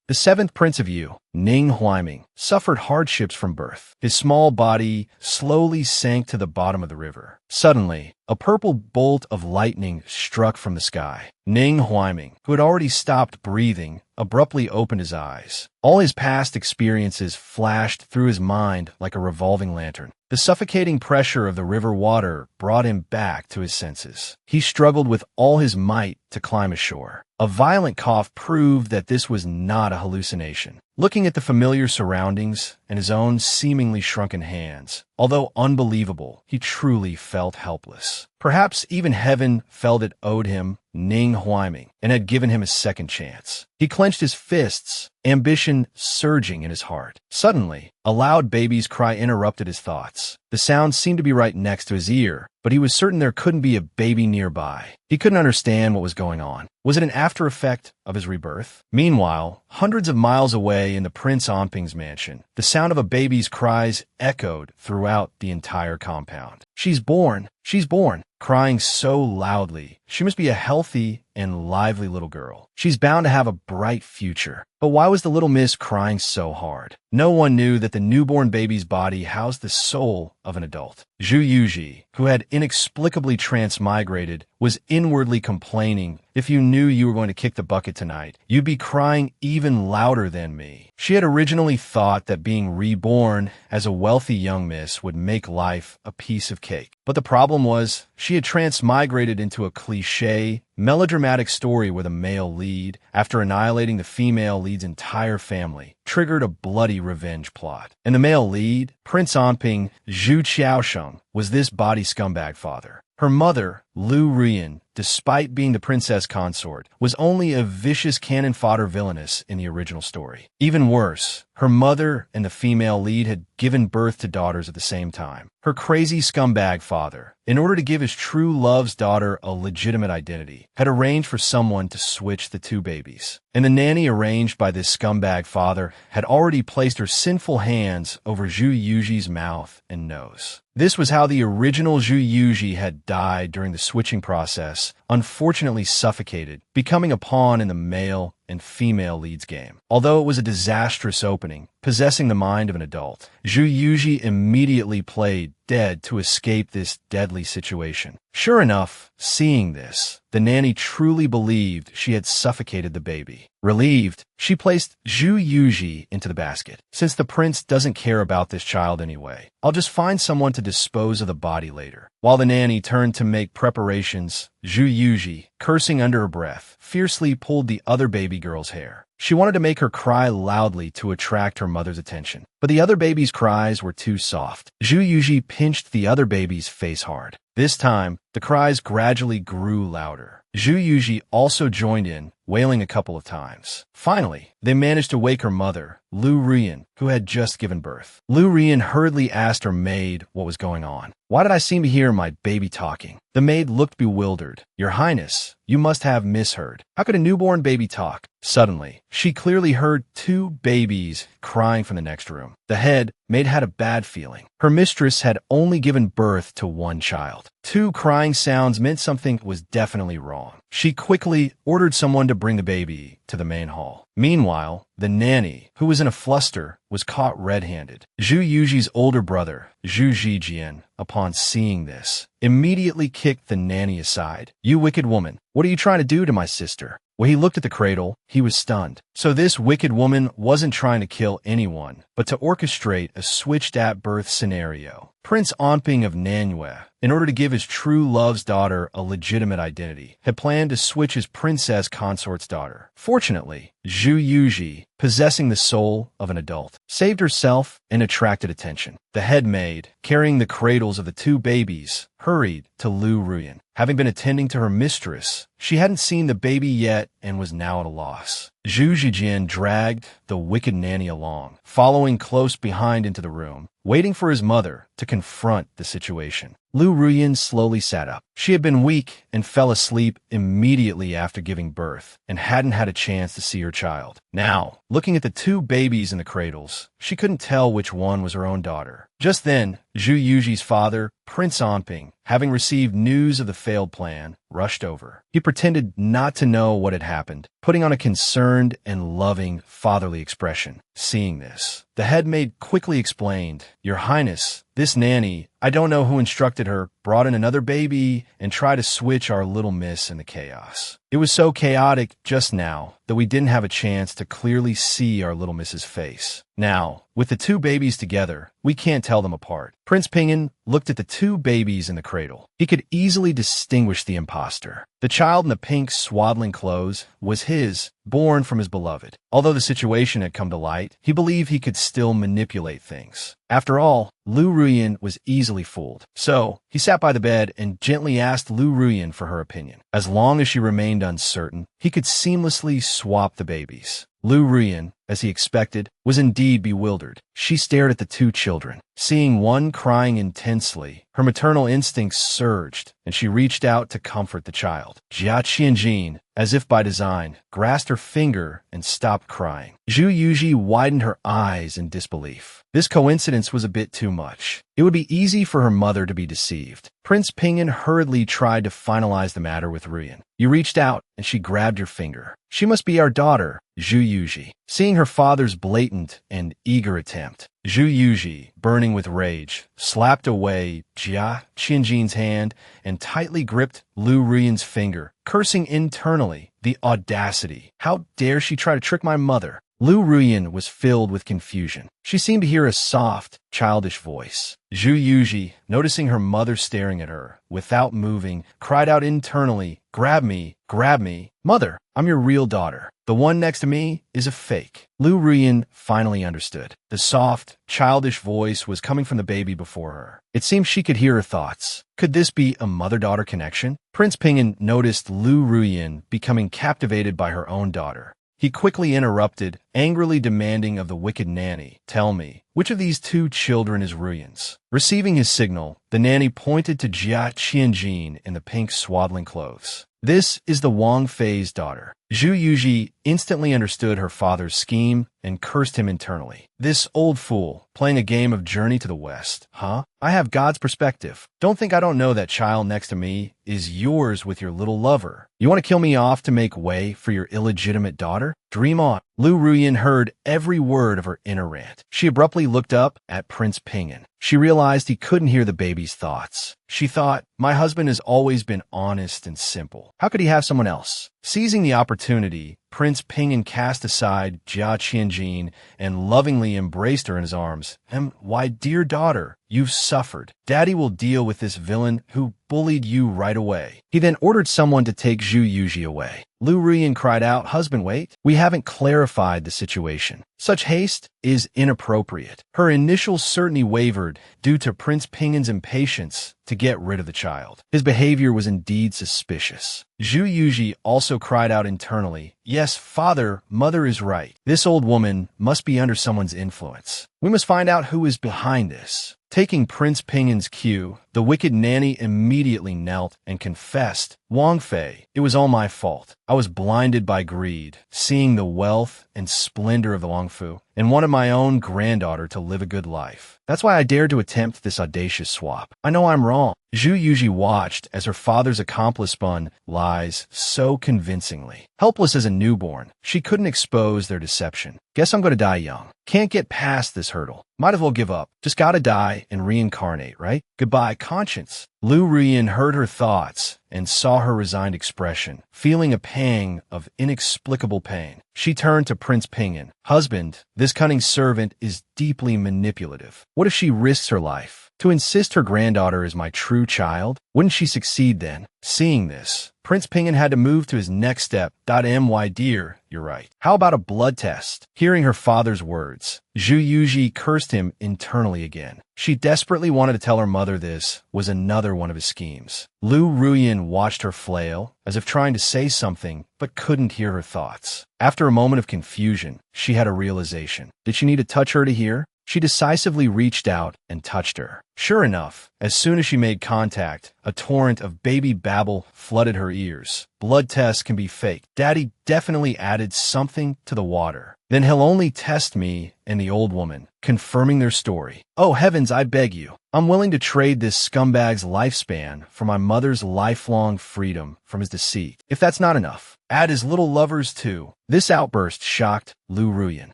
The seventh prince of Yu, Ning Huaiming, suffered hardships from birth. His small body slowly sank to the bottom of the river. Suddenly, a purple bolt of lightning struck from the sky. Ning Huaiming, who had already stopped breathing, abruptly opened his eyes. All his past experiences flashed through his mind like a revolving lantern. The suffocating pressure of the river water brought him back to his senses. He struggled with all his might to climb ashore. A violent cough proved that this was not a hallucination. Looking at the familiar surroundings and his own seemingly shrunken hands, although unbelievable, he truly felt helpless. Perhaps even heaven felt it owed him Ning Huaiming and had given him a second chance. He clenched his fists, ambition surging in his heart. Suddenly, a loud baby's cry interrupted his thoughts. The sound seemed to be right next to his ear, but he was certain there couldn't be a baby nearby. He couldn't understand what was going on. Was it an after effect of his rebirth? Meanwhile, hundreds of miles away in the Prince Onping's mansion, the sound of a baby's cries echoed throughout the entire compound. She's born! She's born! Crying so loudly. She must be a healthy and lively little girl. She's bound to have a bright future. But why was the little miss crying so hard? No one knew that the newborn baby's body housed the soul of an adult. Zhu Yuji, who had inexplicably transmigrated, was inwardly complaining, "If you knew you were going to kick the bucket tonight, you'd be crying even louder than me." She had originally thought that being reborn as a wealthy young miss would make life a piece of cake. But the problem was, she had transmigrated into a cliché, melodramatic story where the male lead, after annihilating the female lead's entire family, triggered a bloody revenge plot. And the male lead, Prince Onping Zhu Qiaosheng, was this body scumbag father. Her mother, Lu Ruyan, despite being the princess consort, was only a vicious cannon fodder villainess in the original story. Even worse, her mother and the female lead had given birth to daughters at the same time. Her crazy scumbag father, in order to give his true love's daughter a legitimate identity, had arranged for someone to switch the two babies. And the nanny arranged by this scumbag father had already placed her sinful hands over Zhu Yuji's mouth and nose. This was how the original Zhu Yuji had died during the switching process, unfortunately suffocated, becoming a pawn in the male and female leads game. Although it was a disastrous opening, possessing the mind of an adult, Zhu Yuji immediately played dead to escape this deadly situation. Sure enough, seeing this, the nanny truly believed she had suffocated the baby. Relieved, she placed Zhu Yuji into the basket. Since the prince doesn't care about this child anyway, I'll just find someone to dispose of the body later. While the nanny turned to make preparations, Zhu Yuji, cursing under her breath, fiercely pulled the other baby girl's hair. She wanted to make her cry loudly to attract her mother's attention, but the other baby's cries were too soft. Zhu Yuji pinched the other baby's face hard. This time, the cries gradually grew louder. Zhu Yuji also joined in, wailing a couple of times. Finally, they managed to wake her mother, Lu Ruyan, who had just given birth. Lu Ruyan hurriedly asked her maid what was going on. "Why did I seem to hear my baby talking?" The maid looked bewildered. "Your Highness, you must have misheard. How could a newborn baby talk?" Suddenly, she clearly heard two babies crying from the next room. The head maid had a bad feeling. Her mistress had only given birth to one child. Two crying sounds meant something was definitely wrong. She quickly ordered someone to bring the baby to the main hall. Meanwhile, the nanny, who was in a fluster, was caught red-handed. Zhu Yuji's older brother, Zhu Zijian, upon seeing this, immediately kicked the nanny aside. "You wicked woman, what are you trying to do to my sister?" When he looked at the cradle, he was stunned. So this wicked woman wasn't trying to kill anyone, but to orchestrate a switched-at-birth scenario. Prince Onping of Manhwa, in order to give his true love's daughter a legitimate identity, had planned to switch his princess consort's daughter. Fortunately, Zhu Yuji, possessing the soul of an adult, saved herself and attracted attention. The head maid, carrying the cradles of the two babies, hurried to Lu Ruyan. Having been attending to her mistress, she hadn't seen the baby yet and was now at a loss. Zhu Zijian dragged the wicked nanny along, following close behind into the room, waiting for his mother to confront the situation. Lu Ruyan slowly sat up. She had been weak and fell asleep immediately after giving birth and hadn't had a chance to see her child. Now, looking at the two babies in the cradles, she couldn't tell which one was her own daughter. Just then, Zhu Yuji's father, Prince Anping, having received news of the failed plan, rushed over. He pretended not to know what had happened, putting on a concerned and loving fatherly expression. Seeing this, the head maid quickly explained, "Your Highness, this nanny, I don't know who instructed her, brought in another baby and tried to switch our little miss in the chaos. It was so chaotic just now that we didn't have a chance to clearly see our little miss's face. Now, with the two babies together, we can't tell them apart." Prince Pinyin looked at the two babies in the cradle. He could easily distinguish the impostor. The child in the pink swaddling clothes was his, born from his beloved. Although the situation had come to light, he believed he could still manipulate things. After all, Lu Ruyan was easily fooled. So, he sat by the bed and gently asked Lu Ruyan for her opinion. As long as she remained uncertain, he could seamlessly swap the babies. Lu Ruyan, as he expected, was indeed bewildered. She stared at the two children. Seeing one crying intensely, her maternal instincts surged, and she reached out to comfort the child. Jia Qianjin, as if by design, grasped her finger and stopped crying. Zhu Yuji widened her eyes in disbelief. This coincidence was a bit too much. It would be easy for her mother to be deceived. Prince Pinyin hurriedly tried to finalize the matter with Ruyan. "You reached out, and she grabbed your finger. She must be our daughter," Zhu Yuji. Seeing her father's blatant and eager attempt, Zhu Yuji, burning with rage, slapped away Jia Qianjin's hand and tightly gripped Lu Ruyan's finger, cursing internally. The audacity! How dare she try to trick my mother? Lu Ruyan was filled with confusion. She seemed to hear a soft, childish voice. Zhu Yuji, noticing her mother staring at her, without moving, cried out internally, "Grab me! Grab me! Mother, I'm your real daughter. The one next to me is a fake." Lu Ruyan finally understood. The soft, childish voice was coming from the baby before her. It seemed she could hear her thoughts. Could this be a mother-daughter connection? Prince Pinyin noticed Lu Ruyan becoming captivated by her own daughter. He quickly interrupted, angrily demanding of the wicked nanny, "Tell me, which of these two children is Ruyan's?" Receiving his signal, the nanny pointed to Jia Qianjin in the pink swaddling clothes. "This is the Wang Fei's daughter." Zhu Yuji instantly understood her father's scheme and cursed him internally. "This old fool, playing a game of Journey to the West, huh? I have God's perspective. Don't think I don't know that child next to me is yours with your little lover. You want to kill me off to make way for your illegitimate daughter? Dream on." Lu Ruyan heard every word of her inner rant. She abruptly looked up at Prince Pinyin. She realized he couldn't hear the baby's thoughts. She thought, "My husband has always been honest and simple. How could he have someone else?" Seizing the opportunity, Prince Pinyin cast aside Jia Qianjin and lovingly embraced her in his arms. Why, dear daughter, you've suffered. Daddy will deal with this villain who bullied you right away." He then ordered someone to take Zhu Yuji away. Lu Ruyan cried out, "Husband, wait. We haven't clarified the situation. Such haste is inappropriate." Her initial certainty wavered due to Prince Pinyin's impatience to get rid of the child. His behavior was indeed suspicious. Zhu Yuji also cried out internally, "Yes, father, mother is right. This old woman must be under someone's influence. We must find out who is behind this." Taking Prince Pinyin's cue, the wicked nanny immediately knelt and confessed, "Wang Fei, it was all my fault. I was blinded by greed, seeing the wealth and splendor of the Wangfu, and wanted my own granddaughter to live a good life. That's why I dared to attempt this audacious swap. I know I'm wrong." Zhu Yuji watched as her father's accomplice spun lies so convincingly. Helpless as a newborn, she couldn't expose their deception. "Guess I'm going to die young. Can't get past this hurdle. Might as well give up. Just gotta die and reincarnate, right? Goodbye, conscience." Lu Ruyan heard her thoughts and saw her resigned expression, feeling a pang of inexplicable pain. She turned to Prince Pinyin. "Husband, this cunning servant is deeply manipulative. What if she risks her life to insist her granddaughter is my true child? Wouldn't she succeed then?" Seeing this, Prince Pinyin had to move to his next step. "My dear, you're right. How about a blood test?" Hearing her father's words, Zhu Yuji cursed him internally again. She desperately wanted to tell her mother this was another one of his schemes. Lu Ruyan watched her flail, as if trying to say something, but couldn't hear her thoughts. After a moment of confusion, she had a realization. Did she need to touch her to hear? She decisively reached out and touched her. Sure enough, as soon as she made contact, a torrent of baby babble flooded her ears. Blood tests can be faked. Daddy definitely added something to the water. Then he'll only test me and the old woman, confirming their story. Oh heavens, I beg you. I'm willing to trade this scumbag's lifespan for my mother's lifelong freedom from his deceit. If that's not enough, add his little lovers too. This outburst shocked Lu Ruyan.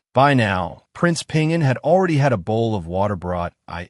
By now, Prince Pinyin had already had a bowl of water brought my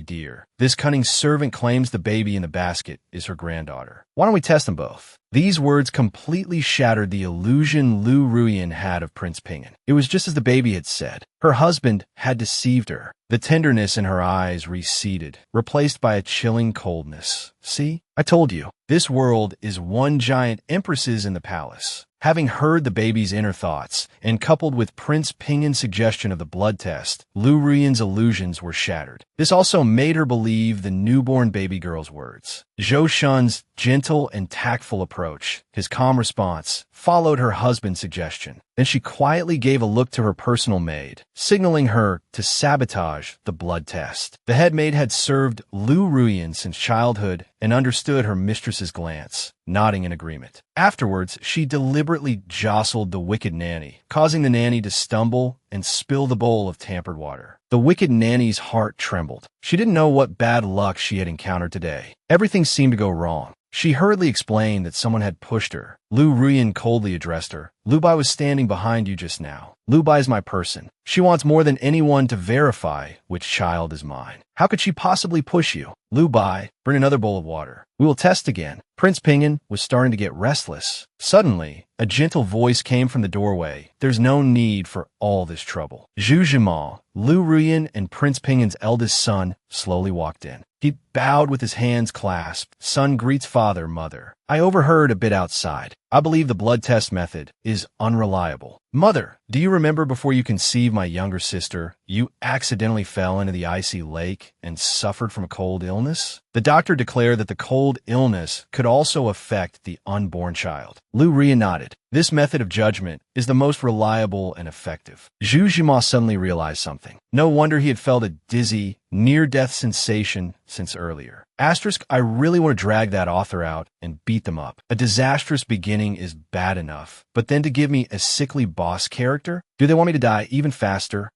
dear. This cunning servant claims the baby in the basket is her granddaughter. Why don't we test them both? These words completely shattered the illusion Lu Ruyan had of Prince Pinyin. It was just as the baby had said. Her husband had deceived her. The tenderness in her eyes receded, replaced by a chilling coldness. See? I told you. This world is one giant empresses in the palace. Having heard the baby's inner thoughts, and coupled with Prince Pingin's suggestion of the blood test, Lu Ruyan's illusions were shattered. This also made her believe the newborn baby girl's words. Zhou Shun's gentle and tactful approach, his calm response, followed her husband's suggestion. Then she quietly gave a look to her personal maid, signaling her to sabotage the blood test. The head maid had served Lu Ruyan since childhood and understood her mistress's glance, nodding in agreement. Afterwards, she deliberately jostled the wicked nanny, causing the nanny to stumble and spill the bowl of tampered water. The wicked nanny's heart trembled. She didn't know what bad luck she had encountered today. Everything seemed to go wrong. She hurriedly explained that someone had pushed her. Lu Ruyan coldly addressed her. Lu Bai was standing behind you just now. Lu Bai is my person. She wants more than anyone to verify which child is mine. How could she possibly push you? Lu Bai, bring another bowl of water. We will test again. Prince Pinyin was starting to get restless. Suddenly, a gentle voice came from the doorway. There's no need for all this trouble. Zhu Zhima, Lu Ruyan, and Prince Pingin's eldest son slowly walked in. He bowed with his hands clasped. Son greets father, mother. I overheard a bit outside. I believe the blood test method is unreliable. Mother, do you remember before you conceived my younger sister, you accidentally fell into the icy lake and suffered from a cold illness? The doctor declared that the cold illness could also affect the unborn child. Lu Ruyan nodded. This method of judgment is the most reliable and effective. Zhu Zhima suddenly realized something. No wonder he had felt a dizzy, near-death sensation since earlier. I really want to drag that author out and beat them up. A disastrous beginning is bad enough, but then to give me a sickly boss character? Do they want me to die even faster?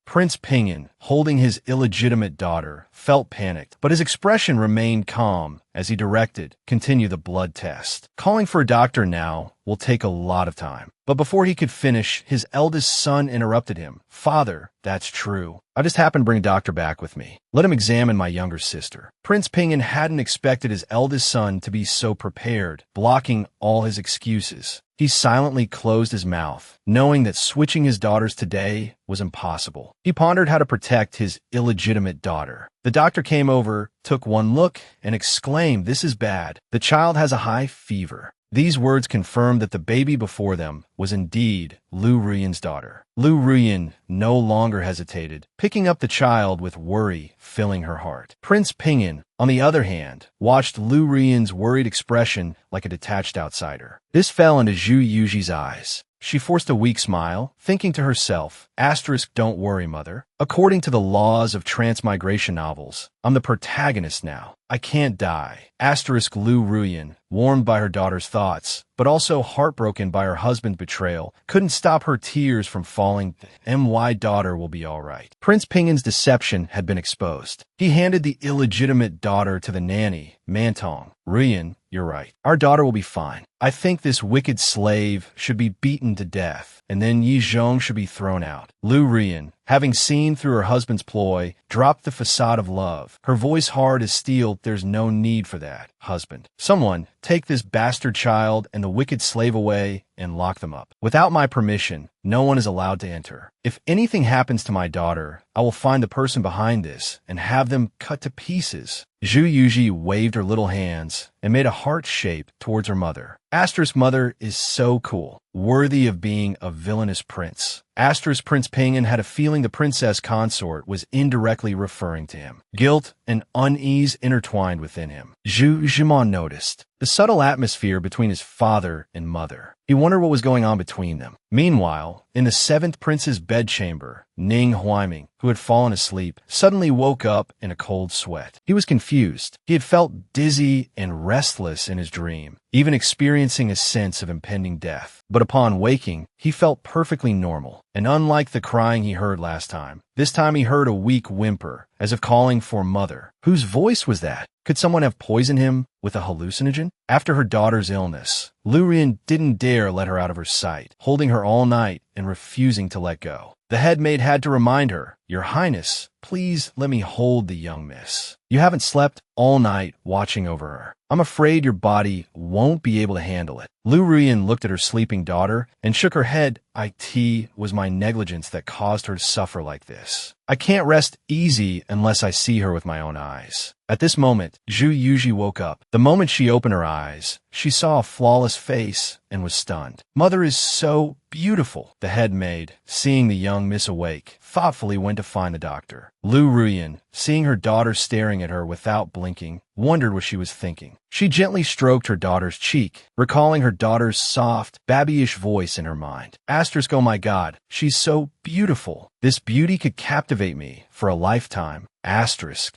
Prince Pinyin, holding his illegitimate daughter, felt panicked, but his expression remained calm as he directed, continue the blood test. Calling for a doctor now will take a lot of time. But before he could finish, his eldest son interrupted him. Father, that's true. I just happened to bring a doctor back with me. Let him examine my younger sister. Prince Pinyin hadn't expected his eldest son to be so prepared, blocking all his excuses. He silently closed his mouth, knowing that switching his daughters today was impossible. He pondered how to protect his illegitimate daughter. The doctor came over, took one look, and exclaimed, "This is bad. The child has a high fever." These words confirmed that the baby before them was indeed Lu Ruyan's daughter. Lu Ruyan no longer hesitated, picking up the child with worry filling her heart. Prince Pinyin, on the other hand, watched Lu Ruyan's worried expression like a detached outsider. This fell into Zhu Yuji's eyes. She forced a weak smile, thinking to herself, "Don't worry, mother. According to the laws of transmigration novels, I'm the protagonist now. I can't die." Lu Ruyan, warmed by her daughter's thoughts, but also heartbroken by her husband's betrayal, couldn't stop her tears from falling. My daughter will be all right. Prince Pingin's deception had been exposed. He handed the illegitimate daughter to the nanny, Mantong. Ruyan, you're right. Our daughter will be fine. I think this wicked slave should be beaten to death, and then Yi Zhong should be thrown out. Lu Ruyan, having seen through her husband's ploy, dropped the facade of love. Her voice hard as steel, "There's no need for that, husband. Someone, take this bastard child and the wicked slave away and lock them up. Without my permission, no one is allowed to enter. If anything happens to my daughter, I will find the person behind this and have them cut to pieces." Zhu Yuji waved her little hands and made a heart shape towards her mother. Mother is so cool, worthy of being a villainous prince. Prince Pinyin had a feeling the princess consort was indirectly referring to him. Guilt and unease intertwined within him. Zhu Zhima noticed. the subtle atmosphere between his father and mother. He wondered what was going on between them. Meanwhile, in the seventh prince's bedchamber, Ning Huaiming, who had fallen asleep, suddenly woke up in a cold sweat. He was confused. He had felt dizzy and restless in his dream, even experiencing a sense of impending death. But upon waking, he felt perfectly normal. And unlike the crying he heard last time, this time he heard a weak whimper, as if calling for mother. Whose voice was that? Could someone have poisoned him with a hallucinogen? After her daughter's illness, Lu Rian didn't dare let her out of her sight, holding her all night and refusing to let go. The headmaid had to remind her, "Your Highness, please let me hold the young miss. You haven't slept all night watching over her. I'm afraid your body won't be able to handle it." Lu Rian looked at her sleeping daughter and shook her head. "It was my negligence that caused her to suffer like this. I can't rest easy unless I see her with my own eyes." At this moment, Zhu Yuji woke up. The moment she opened her eyes, she saw a flawless face and was stunned. "Mother is so beautiful." The headmaid, seeing the young miss awake, thoughtfully went to find the doctor. Lu Ruyan, seeing her daughter staring at her without blinking, wondered what she was thinking. She gently stroked her daughter's cheek, recalling her daughter's soft, babyish voice in her mind. "Oh my God, she's so beautiful. This beauty could captivate me for a lifetime."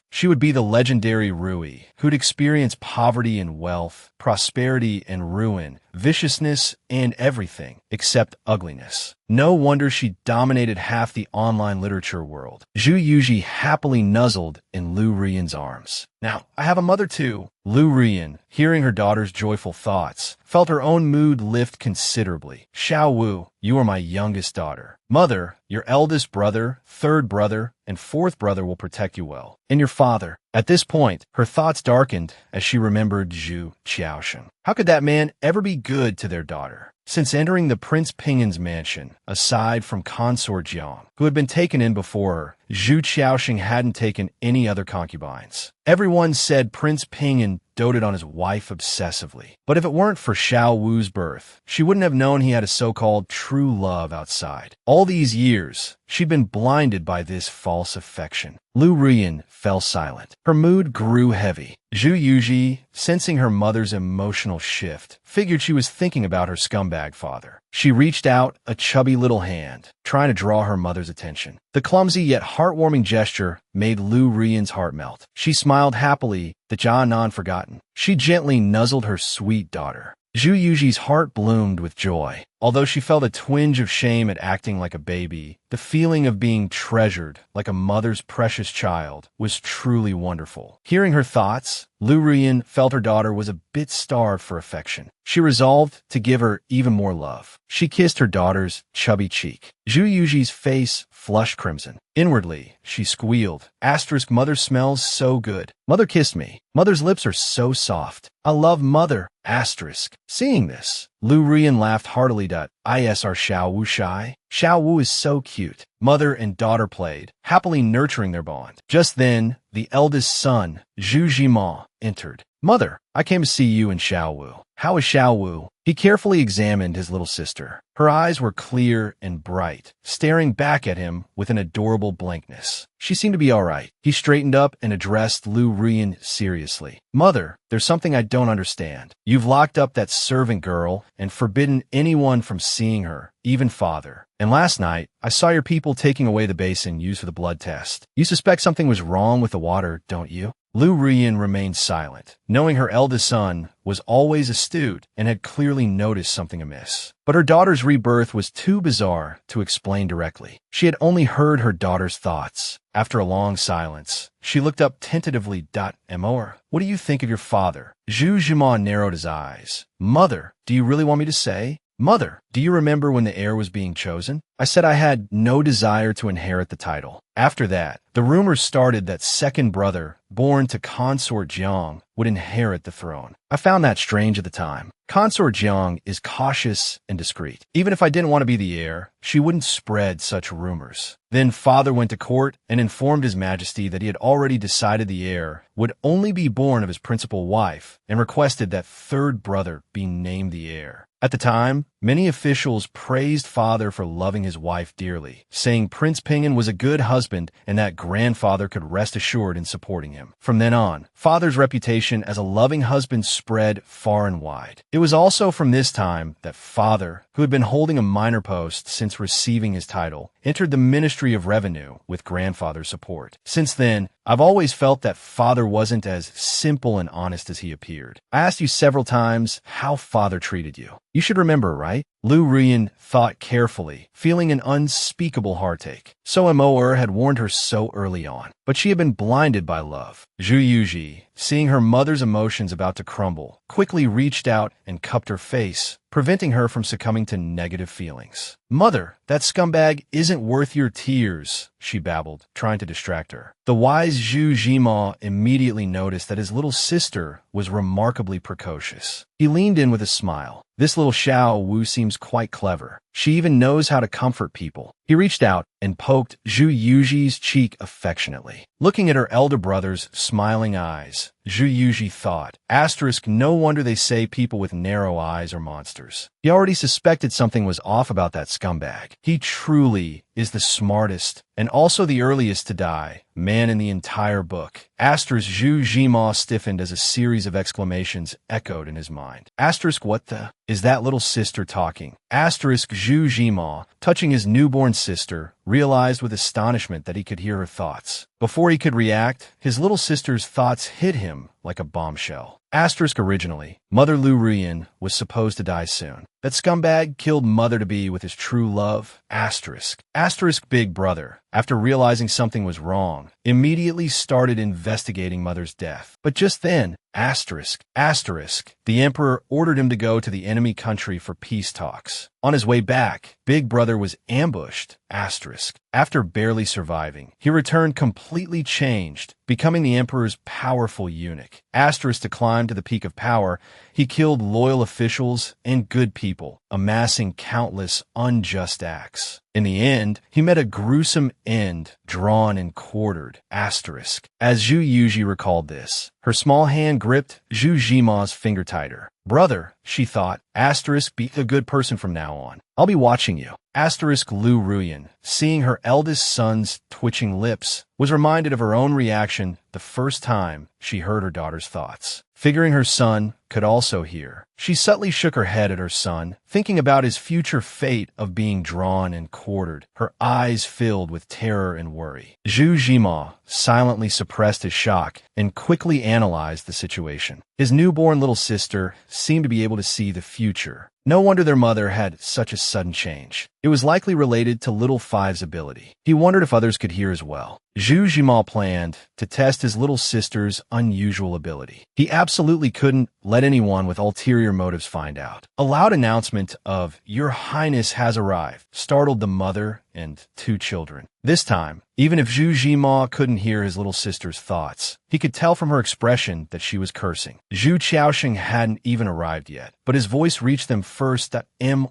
She would be the legendary Rui, who'd experience poverty and wealth, prosperity and ruin, viciousness and everything except ugliness. No wonder she dominated half the online literature world. Zhu Yuji happily nuzzled in Lu Rian's arms. "Now, I have a mother too." Lu Rian, hearing her daughter's joyful thoughts, felt her own mood lift considerably. "Xiao Wu, you are my youngest daughter. Mother, your eldest brother, third brother, and fourth brother will protect you well. And your father." At this point, her thoughts darkened as she remembered Zhu Qiaosheng. How could that man ever be good to their daughter? Since entering the Prince Pingin's mansion, aside from Consort Jiang, who had been taken in before her, Zhu Qiaosheng hadn't taken any other concubines. Everyone said Prince Pingin doted on his wife obsessively. But if it weren't for Xiao Wu's birth, she wouldn't have known he had a so-called true love outside. All these years, she'd been blinded by this false affection. Lu Rian fell silent. Her mood grew heavy. Zhu Yuji, sensing her mother's emotional shift, figured she was thinking about her scumbag father. She reached out a chubby little hand, trying to draw her mother's attention. The clumsy yet heartwarming gesture made Lu Rian's heart melt. She smiled happily, the Jianan forgotten. She gently nuzzled her sweet daughter. Zhu Yuji's heart bloomed with joy. Although she felt a twinge of shame at acting like a baby, the feeling of being treasured like a mother's precious child was truly wonderful. Hearing her thoughts, Lu Rian felt her daughter was a bit starved for affection. She resolved to give her even more love. She kissed her daughter's chubby cheek. Zhu Yuji's face flushed crimson. Inwardly, she squealed, "Mother smells so good. Mother kissed me. Mother's lips are so soft. I love mother." Seeing this, Lu Rian laughed heartily. "Are Xiao Wu shy? Xiao Wu is so cute." Mother and daughter played, happily nurturing their bond. Just then, the eldest son, Zhu Jima, entered. "Mother, I came to see you and Xiao Wu." "How is Xiao Wu?" He carefully examined his little sister. Her eyes were clear and bright, staring back at him with an adorable blankness. She seemed to be all right. He straightened up and addressed Lu Rian seriously. "Mother, there's something I don't understand. You've locked up that servant girl and forbidden anyone from seeing her, even father. And last night, I saw your people taking away the basin used for the blood test. You suspect something was wrong with the water, don't you?" Lu Rian remained silent, knowing her eldest son was always astute and had clearly noticed something amiss. But her daughter's rebirth was too bizarre to explain directly. She had only heard her daughter's thoughts. After a long silence, she looked up tentatively. "Amor, what do you think of your father?" Zhu Jima narrowed his eyes. "Mother, do you really want me to say?" "Mother, do you remember when the heir was being chosen? I said I had no desire to inherit the title. After that, the rumors started that second brother, born to Consort Jiang, would inherit the throne. I found that strange at the time. Consort Jiang is cautious and discreet. Even if I didn't want to be the heir, she wouldn't spread such rumors. Then father went to court and informed His Majesty that he had already decided the heir would only be born of his principal wife and requested that third brother be named the heir. At the time, many officials praised father for loving his wife dearly, saying Prince Pinyin was a good husband and that grandfather could rest assured in supporting him. From then on, father's reputation as a loving husband spread far and wide. It was also from this time that father, who had been holding a minor post since receiving his title, entered the Ministry of Revenue with grandfather's support. Since then, I've always felt that father wasn't as simple and honest as he appeared. I asked you several times how father treated you. You should remember, right? Lu Ruyan thought carefully, feeling an unspeakable heartache. So Mo had warned her so early on, but she had been blinded by love. Zhu Yuji, seeing her mother's emotions about to crumble, quickly reached out and cupped her face, preventing her from succumbing to negative feelings. "Mother, that scumbag isn't worth your tears," she babbled, trying to distract her. The wise Zhu Jima immediately noticed that his little sister was remarkably precocious. He leaned in with a smile. "This little Xiao Wu seems quite clever. She even knows how to comfort people." He reached out and poked Zhu Yuji's cheek affectionately. Looking at her elder brother's smiling eyes, Zhu Yuji thought, no wonder they say people with narrow eyes are monsters. He already suspected something was off about that scumbag. He truly is the smartest and also the earliest to die man in the entire book. Zhu Jima stiffened as a series of exclamations echoed in his mind. What the? Is that little sister talking? Zhu Jima, touching his newborn sister, realized with astonishment that he could hear her thoughts. Before he could react, his little sister's thoughts hit him like a bombshell. Originally, Mother Lu Ruyan was supposed to die soon. That scumbag killed mother-to-be with his true love. Big brother, after realizing something was wrong, immediately started investigating mother's death. But just then, the emperor ordered him to go to the enemy country for peace talks. On his way back, Big Brother was ambushed. After barely surviving, he returned completely changed, becoming the emperor's powerful eunuch. To climb to the peak of power, he killed loyal officials and good people, amassing countless unjust acts. In the end, he met a gruesome end, drawn and quartered. As Zhu Yuji recalled this, her small hand gripped Zhu Jima's finger tighter. "Brother," she thought, be a good person from now on. I'll be watching you. Lu Ruyan, seeing her eldest son's twitching lips, was reminded of her own reaction the first time she heard her daughter's thoughts. Figuring her son could also hear, she subtly shook her head at her son, thinking about his future fate of being drawn and quartered, her eyes filled with terror and worry. Zhu Jima silently suppressed his shock and quickly analyzed the situation. His newborn little sister seemed to be able to see the future. No wonder their mother had such a sudden change. It was likely related to Little Five's ability. He wondered if others could hear as well. Zhu Jima planned to test his little sister's unusual ability. He absolutely couldn't let anyone with ulterior motives find out. A loud announcement of "Your Highness has arrived" startled the mother and two children. This time, even if Zhu Jima couldn't hear his little sister's thoughts, he could tell from her expression that she was cursing. Zhu Qiaosheng hadn't even arrived yet, but his voice reached them first.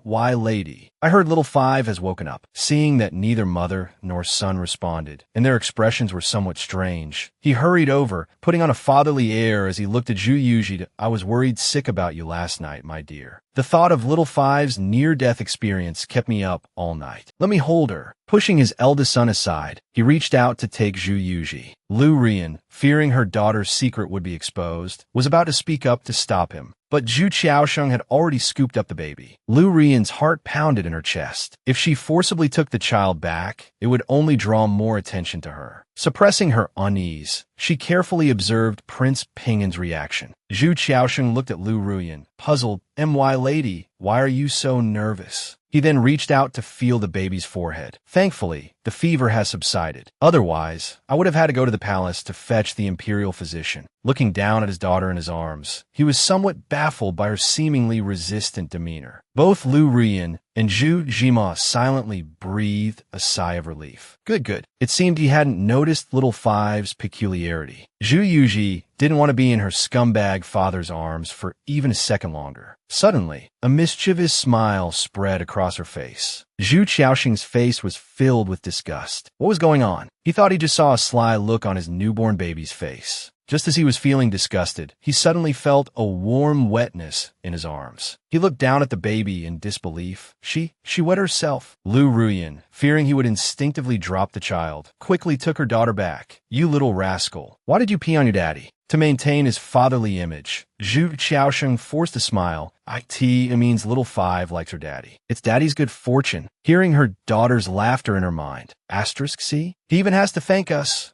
"My lady, I heard Little Five has woken up." Seeing that neither mother nor son responded, and their expressions were somewhat strange, he hurried over, putting on a fatherly air as he looked at Zhu Yuji. "I was worried sick about you last night, my dear. The thought of Little Five's near-death experience kept me up all night. Let me hold her." Pushing his eldest son aside, he reached out to take Zhu Yuji. Lu Ruyan, fearing her daughter's secret would be exposed, was about to speak up to stop him. But Zhu Qiaosheng had already scooped up the baby. Lu Ruyan's heart pounded in her chest. If she forcibly took the child back, it would only draw more attention to her. Suppressing her unease, she carefully observed Prince Pingin's reaction. Zhu Qiaosheng looked at Lu Ruyan, puzzled. "My lady, why are you so nervous?" He then reached out to feel the baby's forehead. Thankfully, the fever has subsided. Otherwise, I would have had to go to the palace to fetch the imperial physician. Looking down at his daughter in his arms, he was somewhat baffled by her seemingly resistant demeanor. Both Lu Ruyan and Zhu Jima silently breathed a sigh of relief. Good. It seemed he hadn't noticed Little Five's peculiarity. Zhu Yuji didn't want to be in her scumbag father's arms for even a second longer. Suddenly, a mischievous smile spread across her face. Zhu Qiaosheng's face was filled with disgust. What was going on? He thought he just saw a sly look on his newborn baby's face. Just as he was feeling disgusted, he suddenly felt a warm wetness in his arms. He looked down at the baby in disbelief. She wet herself. Lu Ruyan, fearing he would instinctively drop the child, quickly took her daughter back. You little rascal. Why did you pee on your daddy? To maintain his fatherly image, Zhu Xiaosheng forced a smile. It means little five likes her daddy. It's daddy's good fortune. Hearing her daughter's laughter in her mind. See? He even has to thank us.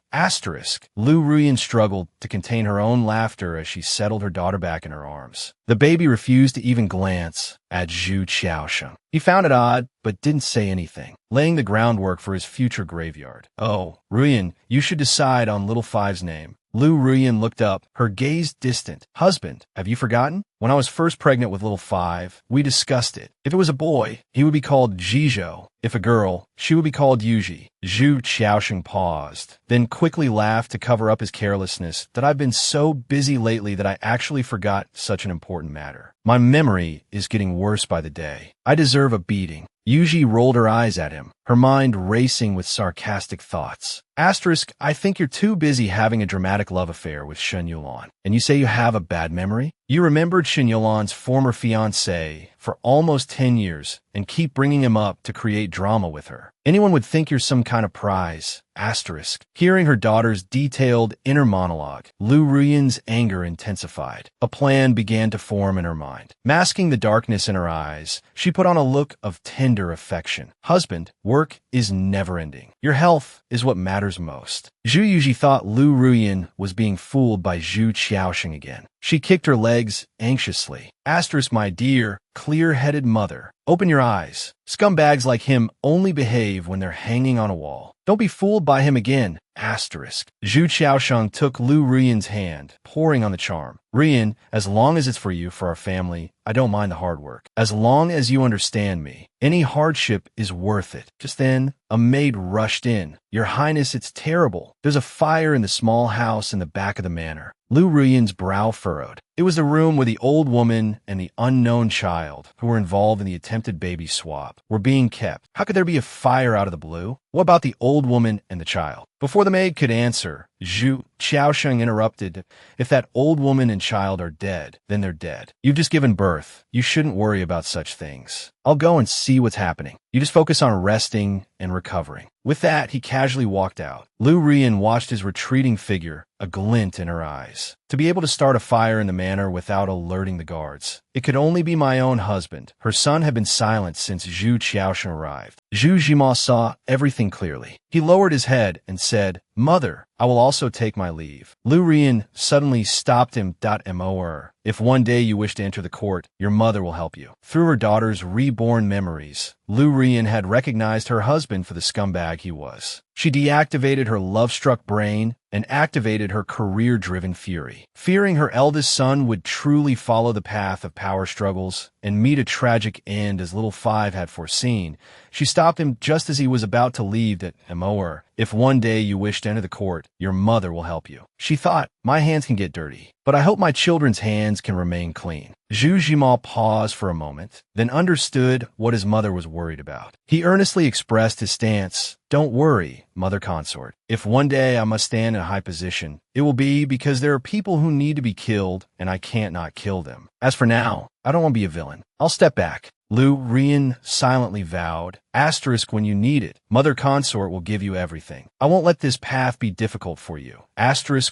Lu Ruyan struggled to contain her own laughter as she settled her daughter back in her arms. The baby refused to even glance at Zhu Xiaosheng. He found it odd, but didn't say anything, laying the groundwork for his future graveyard. Oh, Ruyan, you should decide on little five's name. Lu Ruyan looked up, her gaze distant. Husband, have you forgotten? When I was first pregnant with little five, we discussed it. If it was a boy, he would be called Jizhou. If a girl, she would be called Yuji. Zhu Xiaosheng paused, then quickly laughed to cover up his carelessness. That I've been so busy lately that I actually forgot such an important matter. My memory is getting worse by the day. I deserve a beating. Yuji rolled her eyes at him, her mind racing with sarcastic thoughts. I think you're too busy having a dramatic love affair with Shen Yulan. And you say you have a bad memory? You remembered Shen Yulan's former fiancé for almost 10 years and keep bringing him up to create drama with her. Anyone would think you're some kind of prize. Hearing her daughter's detailed inner monologue, Lu Ruyan's anger intensified. A plan began to form in her mind. Masking the darkness in her eyes, she put on a look of tender affection. Husband, work is never ending. Your health is what matters most. Zhu Yuji thought Lu Ruyan was being fooled by Zhu Xiaosheng again. She kicked her legs anxiously. My dear, clear-headed mother, open your eyes. Scumbags like him only behave when they're hanging on a wall. Don't be fooled by him again. Zhu Xiaosheng took Lu Ruyan's hand, pouring on the charm. Ruyan, as long as it's for you, for our family, I don't mind the hard work. As long as you understand me, any hardship is worth it. Just then, a maid rushed in. Your Highness, it's terrible. There's a fire in the small house in the back of the manor. Lu Ruyan's brow furrowed. It was the room where the old woman and the unknown child, who were involved in the attempted baby swap, were being kept. How could there be a fire out of the blue? What about the old woman and the child? Before the maid could answer, Zhu Xiaosheng interrupted. If that old woman and child are dead, then they're dead. You've just given birth. You shouldn't worry about such things. I'll go and see what's happening. You just focus on resting and recovering. With that, he casually walked out. Lu Ruyan watched his retreating figure, a glint in her eyes. To be able to start a fire in the manor without alerting the guards. It could only be my own husband. Her son had been silent since Zhu Xiaosheng arrived. Zhu Jima saw everything clearly. He lowered his head and said, Mother, I will also take my leave. Lu Ruyan suddenly stopped him. If one day you wish to enter the court, your mother will help you. Through her daughter's reborn memories, Lu Ruyan had recognized her husband for the scumbag he was. She deactivated her love-struck brain and activated her career-driven fury. Fearing her eldest son would truly follow the path of power struggles and meet a tragic end as little five had foreseen, she stopped him just as he was about to leave. If one day you wish to enter the court, your mother will help you. She thought, my hands can get dirty, but I hope my children's hands can remain clean. Zhu Jima paused for a moment, then understood what his mother was worried about. He earnestly expressed his stance. Don't worry, mother consort. If one day I must stand in a high position, it will be because there are people who need to be killed, and I can't not kill them. As for now, I don't want to be a villain. I'll step back. Lu Ruyan silently vowed, when you need it, mother consort will give you everything. I won't let this path be difficult for you.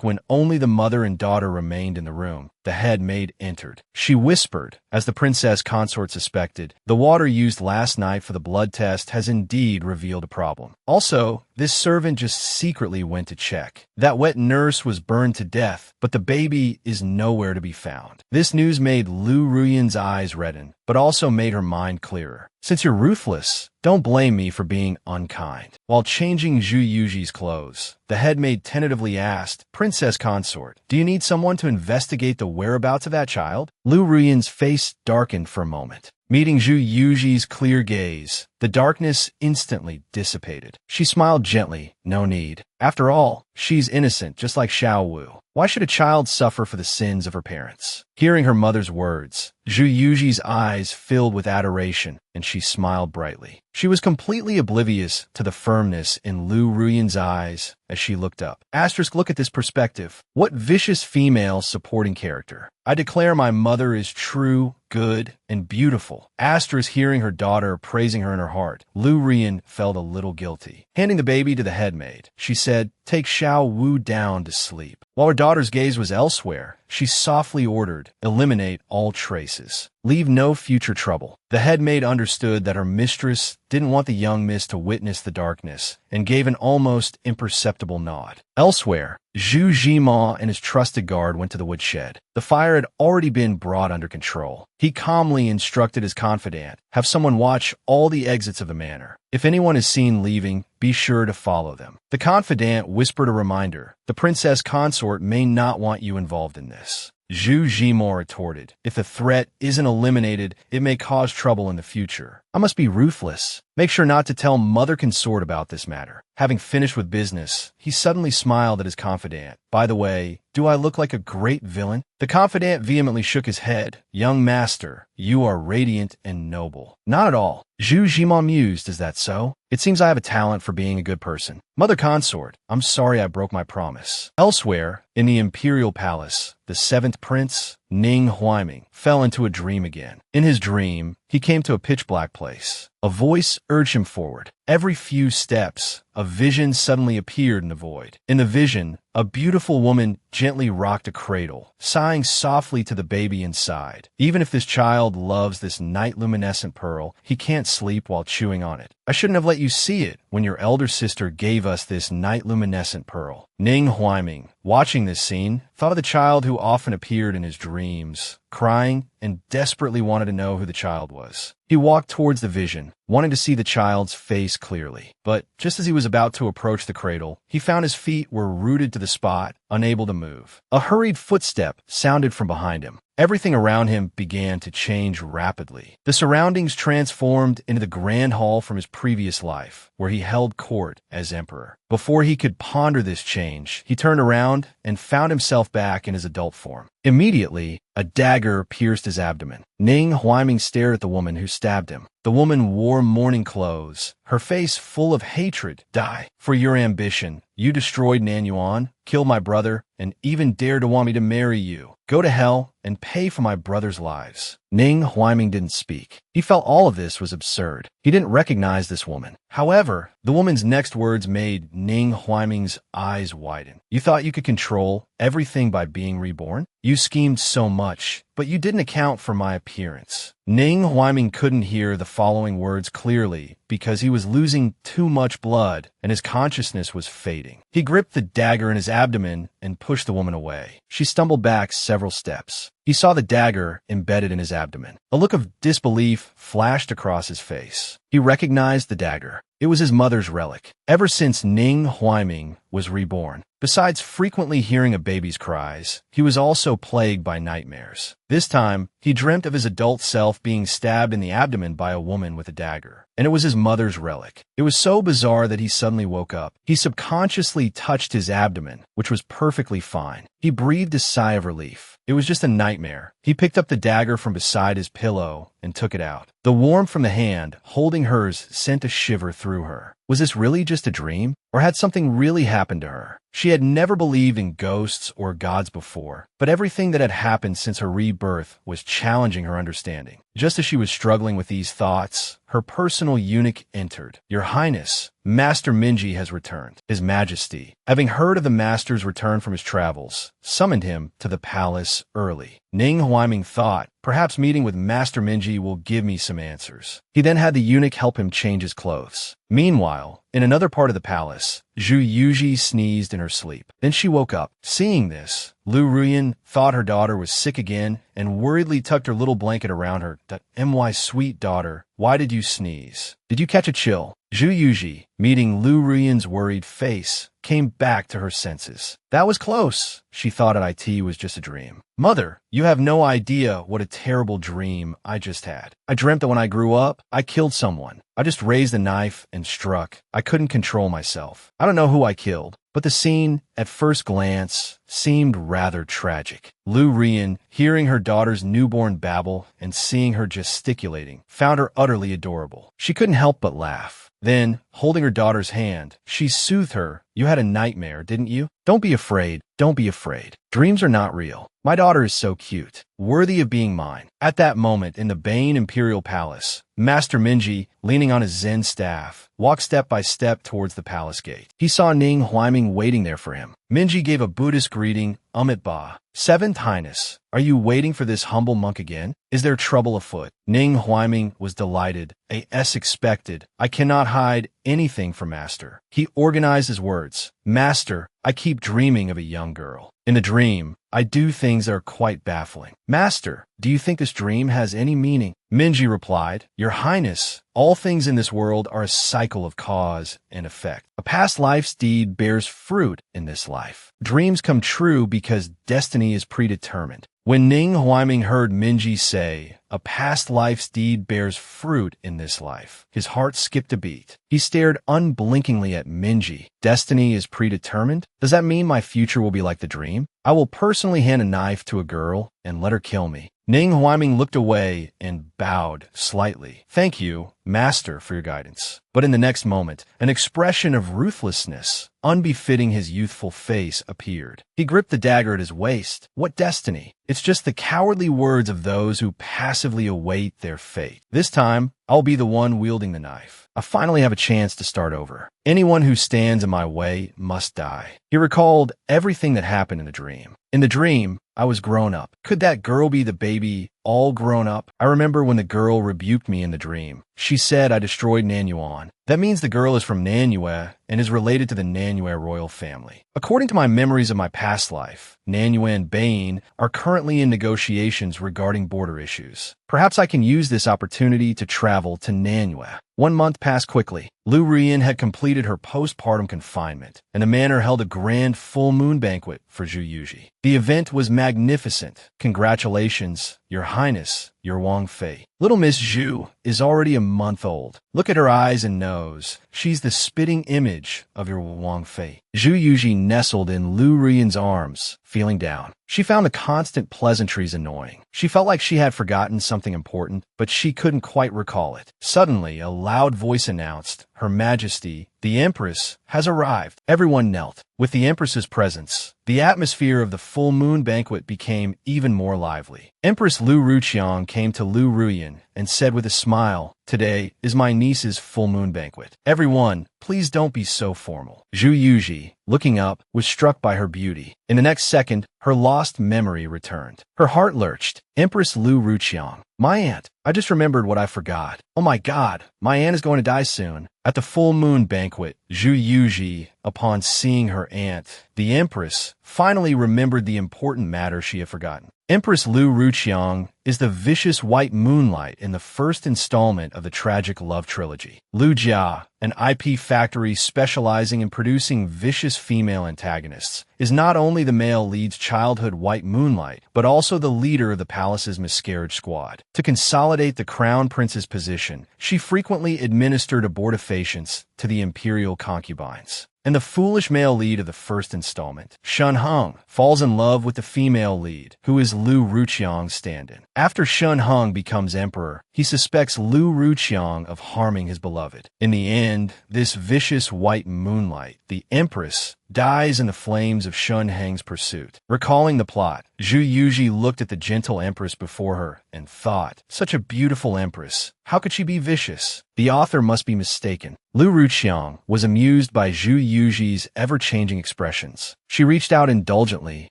When only the mother and daughter remained in the room, the head maid entered. She whispered, as the princess consort suspected, the water used last night for the blood test has indeed revealed a problem. Also, this servant just secretly went to check. That wet nurse was burned to death, but the baby is nowhere to be found. This news made Lu Ruyan's eyes redden, but also made her mind clearer. Since you're ruthless, don't blame me for being unkind. While changing Zhu Yuji's clothes, the head maid tentatively asked, Princess consort, do you need someone to investigate the whereabouts of that child? Lu Ruyan's face darkened for a moment. Meeting Zhu Yuji's clear gaze, The darkness instantly dissipated. She smiled gently. No need. After all, she's innocent, just like Xiao Wu. Why should a child suffer for the sins of her parents? Hearing her mother's words, Zhu Yuji's eyes filled with adoration, and she smiled brightly. She was completely oblivious to the firmness in Lu Ruyan's eyes as she looked up. Asterisk, look at this perspective. What vicious female supporting character. I declare my mother is true, good, and beautiful. Asterisk, hearing her daughter praising her in her heart, Lu Ruyan felt a little guilty. Handing the baby to the headmaid, she said, take Xiao Wu down to sleep. While her daughter's gaze was elsewhere, she softly ordered, eliminate all traces. Leave no future trouble. The headmaid understood that her mistress didn't want the young miss to witness the darkness and gave an almost imperceptible nod. Elsewhere, Zhu Jima and his trusted guard went to the woodshed. The fire had already been brought under control. He calmly instructed his confidant, have someone watch all the exits of the manor. If anyone is seen leaving, be sure to follow them. The confidant whispered a reminder. The princess consort may not want you involved in this. Zhu Jima retorted, if the threat isn't eliminated, it may cause trouble in the future. I must be ruthless. Make sure not to tell Mother Consort about this matter. Having finished with business, he suddenly smiled at his confidant. By the way, do I look like a great villain? The confidant vehemently shook his head. Young master, you are radiant and noble. Not at all. Zhu Jima mused, is that so? It seems I have a talent for being a good person. Mother Consort, I'm sorry I broke my promise. Elsewhere, in the imperial palace, the seventh prince, Ning Huaiming, fell into a dream again. In his dream, he came to a pitch-black place. A voice urged him forward. Every few steps, a vision suddenly appeared in the void. In the vision, a beautiful woman gently rocked a cradle, sighing softly to the baby inside. Even if this child loves this night-luminescent pearl, he can't sleep while chewing on it. I shouldn't have let you see it when your elder sister gave us this night-luminescent pearl. Ning Huaiming, watching this scene, thought of the child who often appeared in his dreams, crying and desperately wanted to know who the child was. He walked towards the vision, wanting to see the child's face clearly. But just as he was about to approach the cradle, he found his feet were rooted to the spot, unable to move. A hurried footstep sounded from behind him. Everything around him began to change rapidly. The surroundings transformed into the grand hall from his previous life, where he held court as emperor. Before he could ponder this change, he turned around and found himself back in his adult form. Immediately, a dagger pierced his abdomen. Ning Huaiming stared at the woman who stabbed him. The woman wore mourning clothes, her face full of hatred. Die. For your ambition, you destroyed Nanyuan, killed my brother, and even dared to want me to marry you. Go to hell and pay for my brother's lives. Ning Huaiming didn't speak. He felt all of this was absurd. He didn't recognize this woman. However, the woman's next words made Ning Huaiming's eyes widen. You thought you could control everything by being reborn? You schemed so much, but you didn't account for my appearance. Ning Huaiming couldn't hear the following words clearly because he was losing too much blood and his consciousness was fading. He gripped the dagger in his abdomen and pushed the woman away. She stumbled back several steps. He saw the dagger embedded in his abdomen. A look of disbelief flashed across his face. He recognized the dagger. It was his mother's relic. Ever since Ning Huaiming was reborn, besides frequently hearing a baby's cries, he was also plagued by nightmares. This time, he dreamt of his adult self being stabbed in the abdomen by a woman with a dagger, and it was his mother's relic. It was so bizarre that he suddenly woke up. He subconsciously touched his abdomen, which was perfectly fine. He breathed a sigh of relief. It was just a nightmare. He picked up the dagger from beside his pillow and took it out. The warmth from the hand holding hers sent a shiver through her. Was this really just a dream? Or had something really happened to her? She had never believed in ghosts or gods before, but everything that had happened since her rebirth was challenging her understanding. Just as she was struggling with these thoughts, her personal eunuch entered. Your Highness, Master Minji has returned. His Majesty, having heard of the Master's return from his travels, summoned him to the palace early. Ning Huaiming thought, perhaps meeting with Master Minji will give me some answers. He then had the eunuch help him change his clothes. Meanwhile, in another part of the palace, Zhu Yuji sneezed in her sleep. Then she woke up. Seeing this, Lu Ruyan thought her daughter was sick again and worriedly tucked her little blanket around her. My sweet daughter, why did you sneeze? Did you catch a chill? Zhu Yuji, meeting Lu Ruyan's worried face, came back to her senses. That was close. She thought IT was just a dream. Mother, you have no idea what a terrible dream I just had. I dreamt that when I grew up, I killed someone. I just raised a knife and struck. I couldn't control myself. I don't know who I killed, but the scene, at first glance, seemed rather tragic. Lu Rian, hearing her daughter's newborn babble and seeing her gesticulating, found her utterly adorable. She couldn't help but laugh. Then, holding her daughter's hand, she soothed her. You had a nightmare, didn't you? Don't be afraid. Don't be afraid. Dreams are not real. My daughter is so cute, worthy of being mine. At that moment, in the Bane Imperial Palace, Master Minji, leaning on his Zen staff, walked step by step towards the palace gate. He saw Ning Huaiming waiting there for him. Minji gave a Buddhist greeting, Amit Ba. Seventh Highness, are you waiting for this humble monk again? Is there trouble afoot? Ning Huaiming was delighted, as expected. I cannot hide anything from Master. He organized his words. Master, I keep dreaming of a young girl. In a dream, I do things that are quite baffling. Master, do you think this dream has any meaning? Minji replied, Your Highness, all things in this world are a cycle of cause and effect. A past life's deed bears fruit in this life. Dreams come true because destiny is predetermined. When Ning Huaiming heard Minji say, a past life's deed bears fruit in this life, his heart skipped a beat. He stared unblinkingly at Minji. Destiny is predetermined? Does that mean my future will be like the dream? I will personally hand a knife to a girl and let her kill me. Ning Huaiming looked away and bowed slightly. Thank you, Master, for your guidance. But in the next moment, an expression of ruthlessness, unbefitting his youthful face, appeared. He gripped the dagger at his waist. What destiny? It's just the cowardly words of those who passively await their fate. This time, I'll be the one wielding the knife. I finally have a chance to start over. Anyone who stands in my way must die. He recalled everything that happened in the dream. In the dream, I was grown up. Could that girl be the baby all grown up? I remember when the girl rebuked me in the dream. She said I destroyed Nanyuan. That means the girl is from Nanyue and is related to the Nanyue royal family. According to my memories of my past life, Nanyue and Bane are currently in negotiations regarding border issues. Perhaps I can use this opportunity to travel to Nanyue. 1 month passed quickly. Lu Rian had completed her postpartum confinement, and the manor held a grand full moon banquet for Zhu Yuji. The event was magnificent. Congratulations, Your Highness, your Wang Fei. Little Miss Zhu is already a month old. Look at her eyes and nose. She's the spitting image of your Wang Fei. Zhu Yuji nestled in Lu Rian's arms, feeling down. She found the constant pleasantries annoying. She felt like she had forgotten something important, but she couldn't quite recall it. Suddenly, a loud voice announced, Her Majesty, the Empress, has arrived. Everyone knelt. With the Empress's presence, the atmosphere of the full moon banquet became even more lively. Empress Lu Ruqiang came to Lu Ruyan and said with a smile, Today is my niece's full moon banquet. Everyone, please don't be so formal. Zhu Yuji, looking up, was struck by her beauty. In the next second, her lost memory returned. Her heart lurched. Empress Lu Ruqiang. My aunt. I just remembered what I forgot. Oh my God, my aunt is going to die soon. At the full moon banquet, Zhu Yuji, upon seeing her aunt, the Empress, finally remembered the important matter she had forgotten. Empress Lu Ruqiang is the vicious white moonlight in the first installment of the tragic love trilogy. Lu Jia, an IP factory specializing in producing vicious female antagonists, is not only the male lead's childhood white moonlight, but also the leader of the palace's miscarriage squad. To consolidate the crown prince's position, she frequently administered abortifacients to the imperial concubines. And the foolish male lead of the first installment, Shun Hung, falls in love with the female lead, who is Lu Ruqiang's stand-in. After Shun Hung becomes emperor, he suspects Lu Ruqiang of harming his beloved. In the end, this vicious white moonlight, the Empress, dies in the flames of Shun Hang's pursuit. Recalling the plot, Zhu Yuji looked at the gentle Empress before her and thought, such a beautiful Empress. How could she be vicious? The author must be mistaken. Lu Ruqiang was amused by Zhu Yuji's ever-changing expressions. She reached out indulgently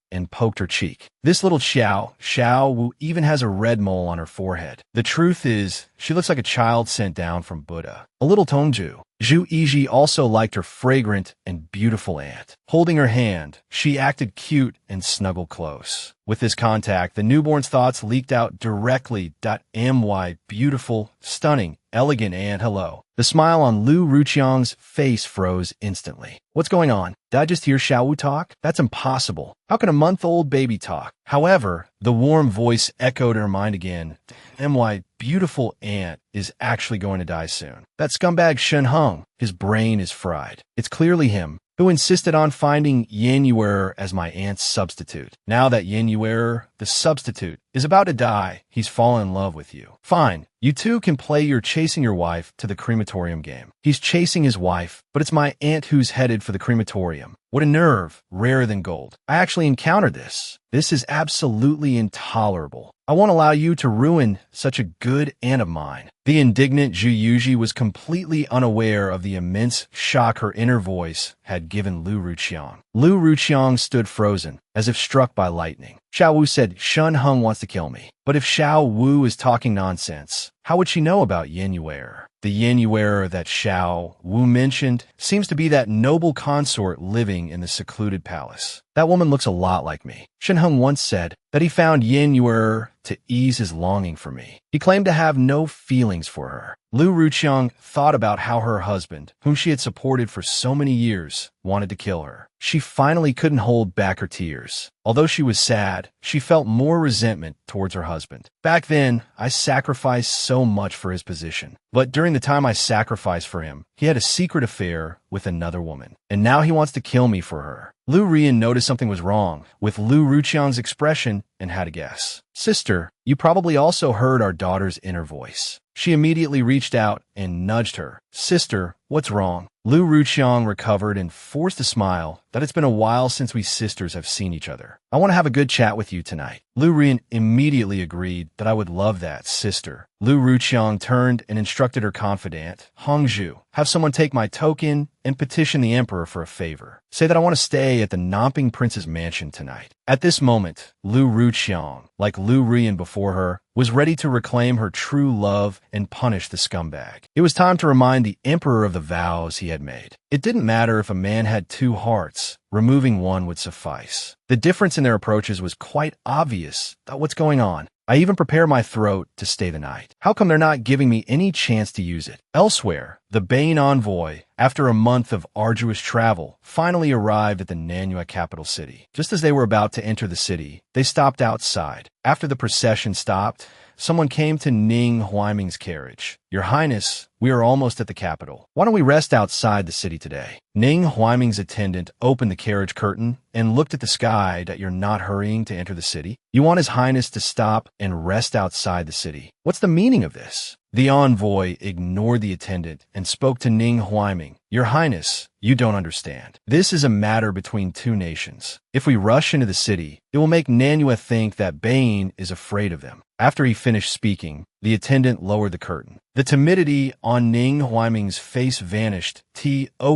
and poked her cheek. This little Xiao Wu even has a red mole on her forehead. The truth is, she looks like a child sent down from Buddha. A little Tongju. Zhu Yiji also liked her fragrant and beautiful aunt. Holding her hand, she acted cute and snuggled close. With this contact, the newborn's thoughts leaked out directly. My beautiful, stunning elegant aunt hello. The smile on Lu Ruqiang's face froze instantly. What's going on? Did I just hear Xiao Wu talk? That's impossible. How can a month-old baby talk? However, the warm voice echoed in her mind again. My beautiful aunt is actually going to die soon. That scumbag Shen Heng, his brain is fried. It's clearly him who insisted on finding Yan Yuer as my aunt's substitute. Now that Yan Yuer, the substitute, is about to die, he's fallen in love with you. Fine, you two can play your chasing your wife to the crematorium game. He's chasing his wife, but it's my aunt who's headed for the crematorium. What a nerve, rarer than gold. I actually encountered this. This is absolutely intolerable. I won't allow you to ruin such a good aunt of mine. The indignant Zhu Yuji was completely unaware of the immense shock her inner voice had given Lu Ruqiang. Lu Ruqiang stood frozen, as if struck by lightning. Xiao Wu said, Shen Heng wants to kill me. But if Xiao Wu is talking nonsense, how would she know about Yan Yuer? The Yan Yuer that Xiao Wu mentioned seems to be that noble consort living in the secluded palace. That woman looks a lot like me. Shen Heng once said that he found Yan Yuer to ease his longing for me. He claimed to have no feelings for her. Lu Ruqiang thought about how her husband, whom she had supported for so many years, wanted to kill her. She finally couldn't hold back her tears. Although she was sad, she felt more resentment towards her husband. Back then, I sacrificed so much for his position. But during the time I sacrificed for him, he had a secret affair with another woman. And now he wants to kill me for her. Lu Rian noticed something was wrong with Lu Ruqiang's expression and had a guess. Sister, you probably also heard our daughter's inner voice. She immediately reached out and nudged her. Sister, what's wrong? Lu Ruqiang recovered and forced a smile that it's been a while since we sisters have seen each other. I want to have a good chat with you tonight. Lu Rian immediately agreed that I would love that, sister. Lu Ruqiang turned and instructed her confidant, Hongzhu, have someone take my token and petition the emperor for a favor. Say that I want to stay at the Namping Prince's mansion tonight. At this moment, Lu Ruqiang, like Lu Rian before her, was ready to reclaim her true love and punish the scumbag. It was time to remind the emperor of the vows he had made. It didn't matter if a man had two hearts. Removing one would suffice. The difference in their approaches was quite obvious. What's going on? I even prepare my throat to stay the night. How come they're not giving me any chance to use it? Elsewhere, the Bane envoy, after a month of arduous travel, finally arrived at the Manhwa capital city. Just as they were about to enter the city, they stopped outside. After the procession stopped, someone came to Ning Huaiming's carriage. Your Highness, we are almost at the capital. Why don't we rest outside the city today? Ning Huaiming's attendant opened the carriage curtain and looked at the sky that you're not hurrying to enter the city. You want His Highness to stop and rest outside the city. What's the meaning of this? The envoy ignored the attendant and spoke to Ning Huaiming. Your Highness, you don't understand. This is a matter between two nations. If we rush into the city, it will make Manhwa think that Bane is afraid of them. After he finished speaking, the attendant lowered the curtain. The timidity on Ning Huaiming's face vanished.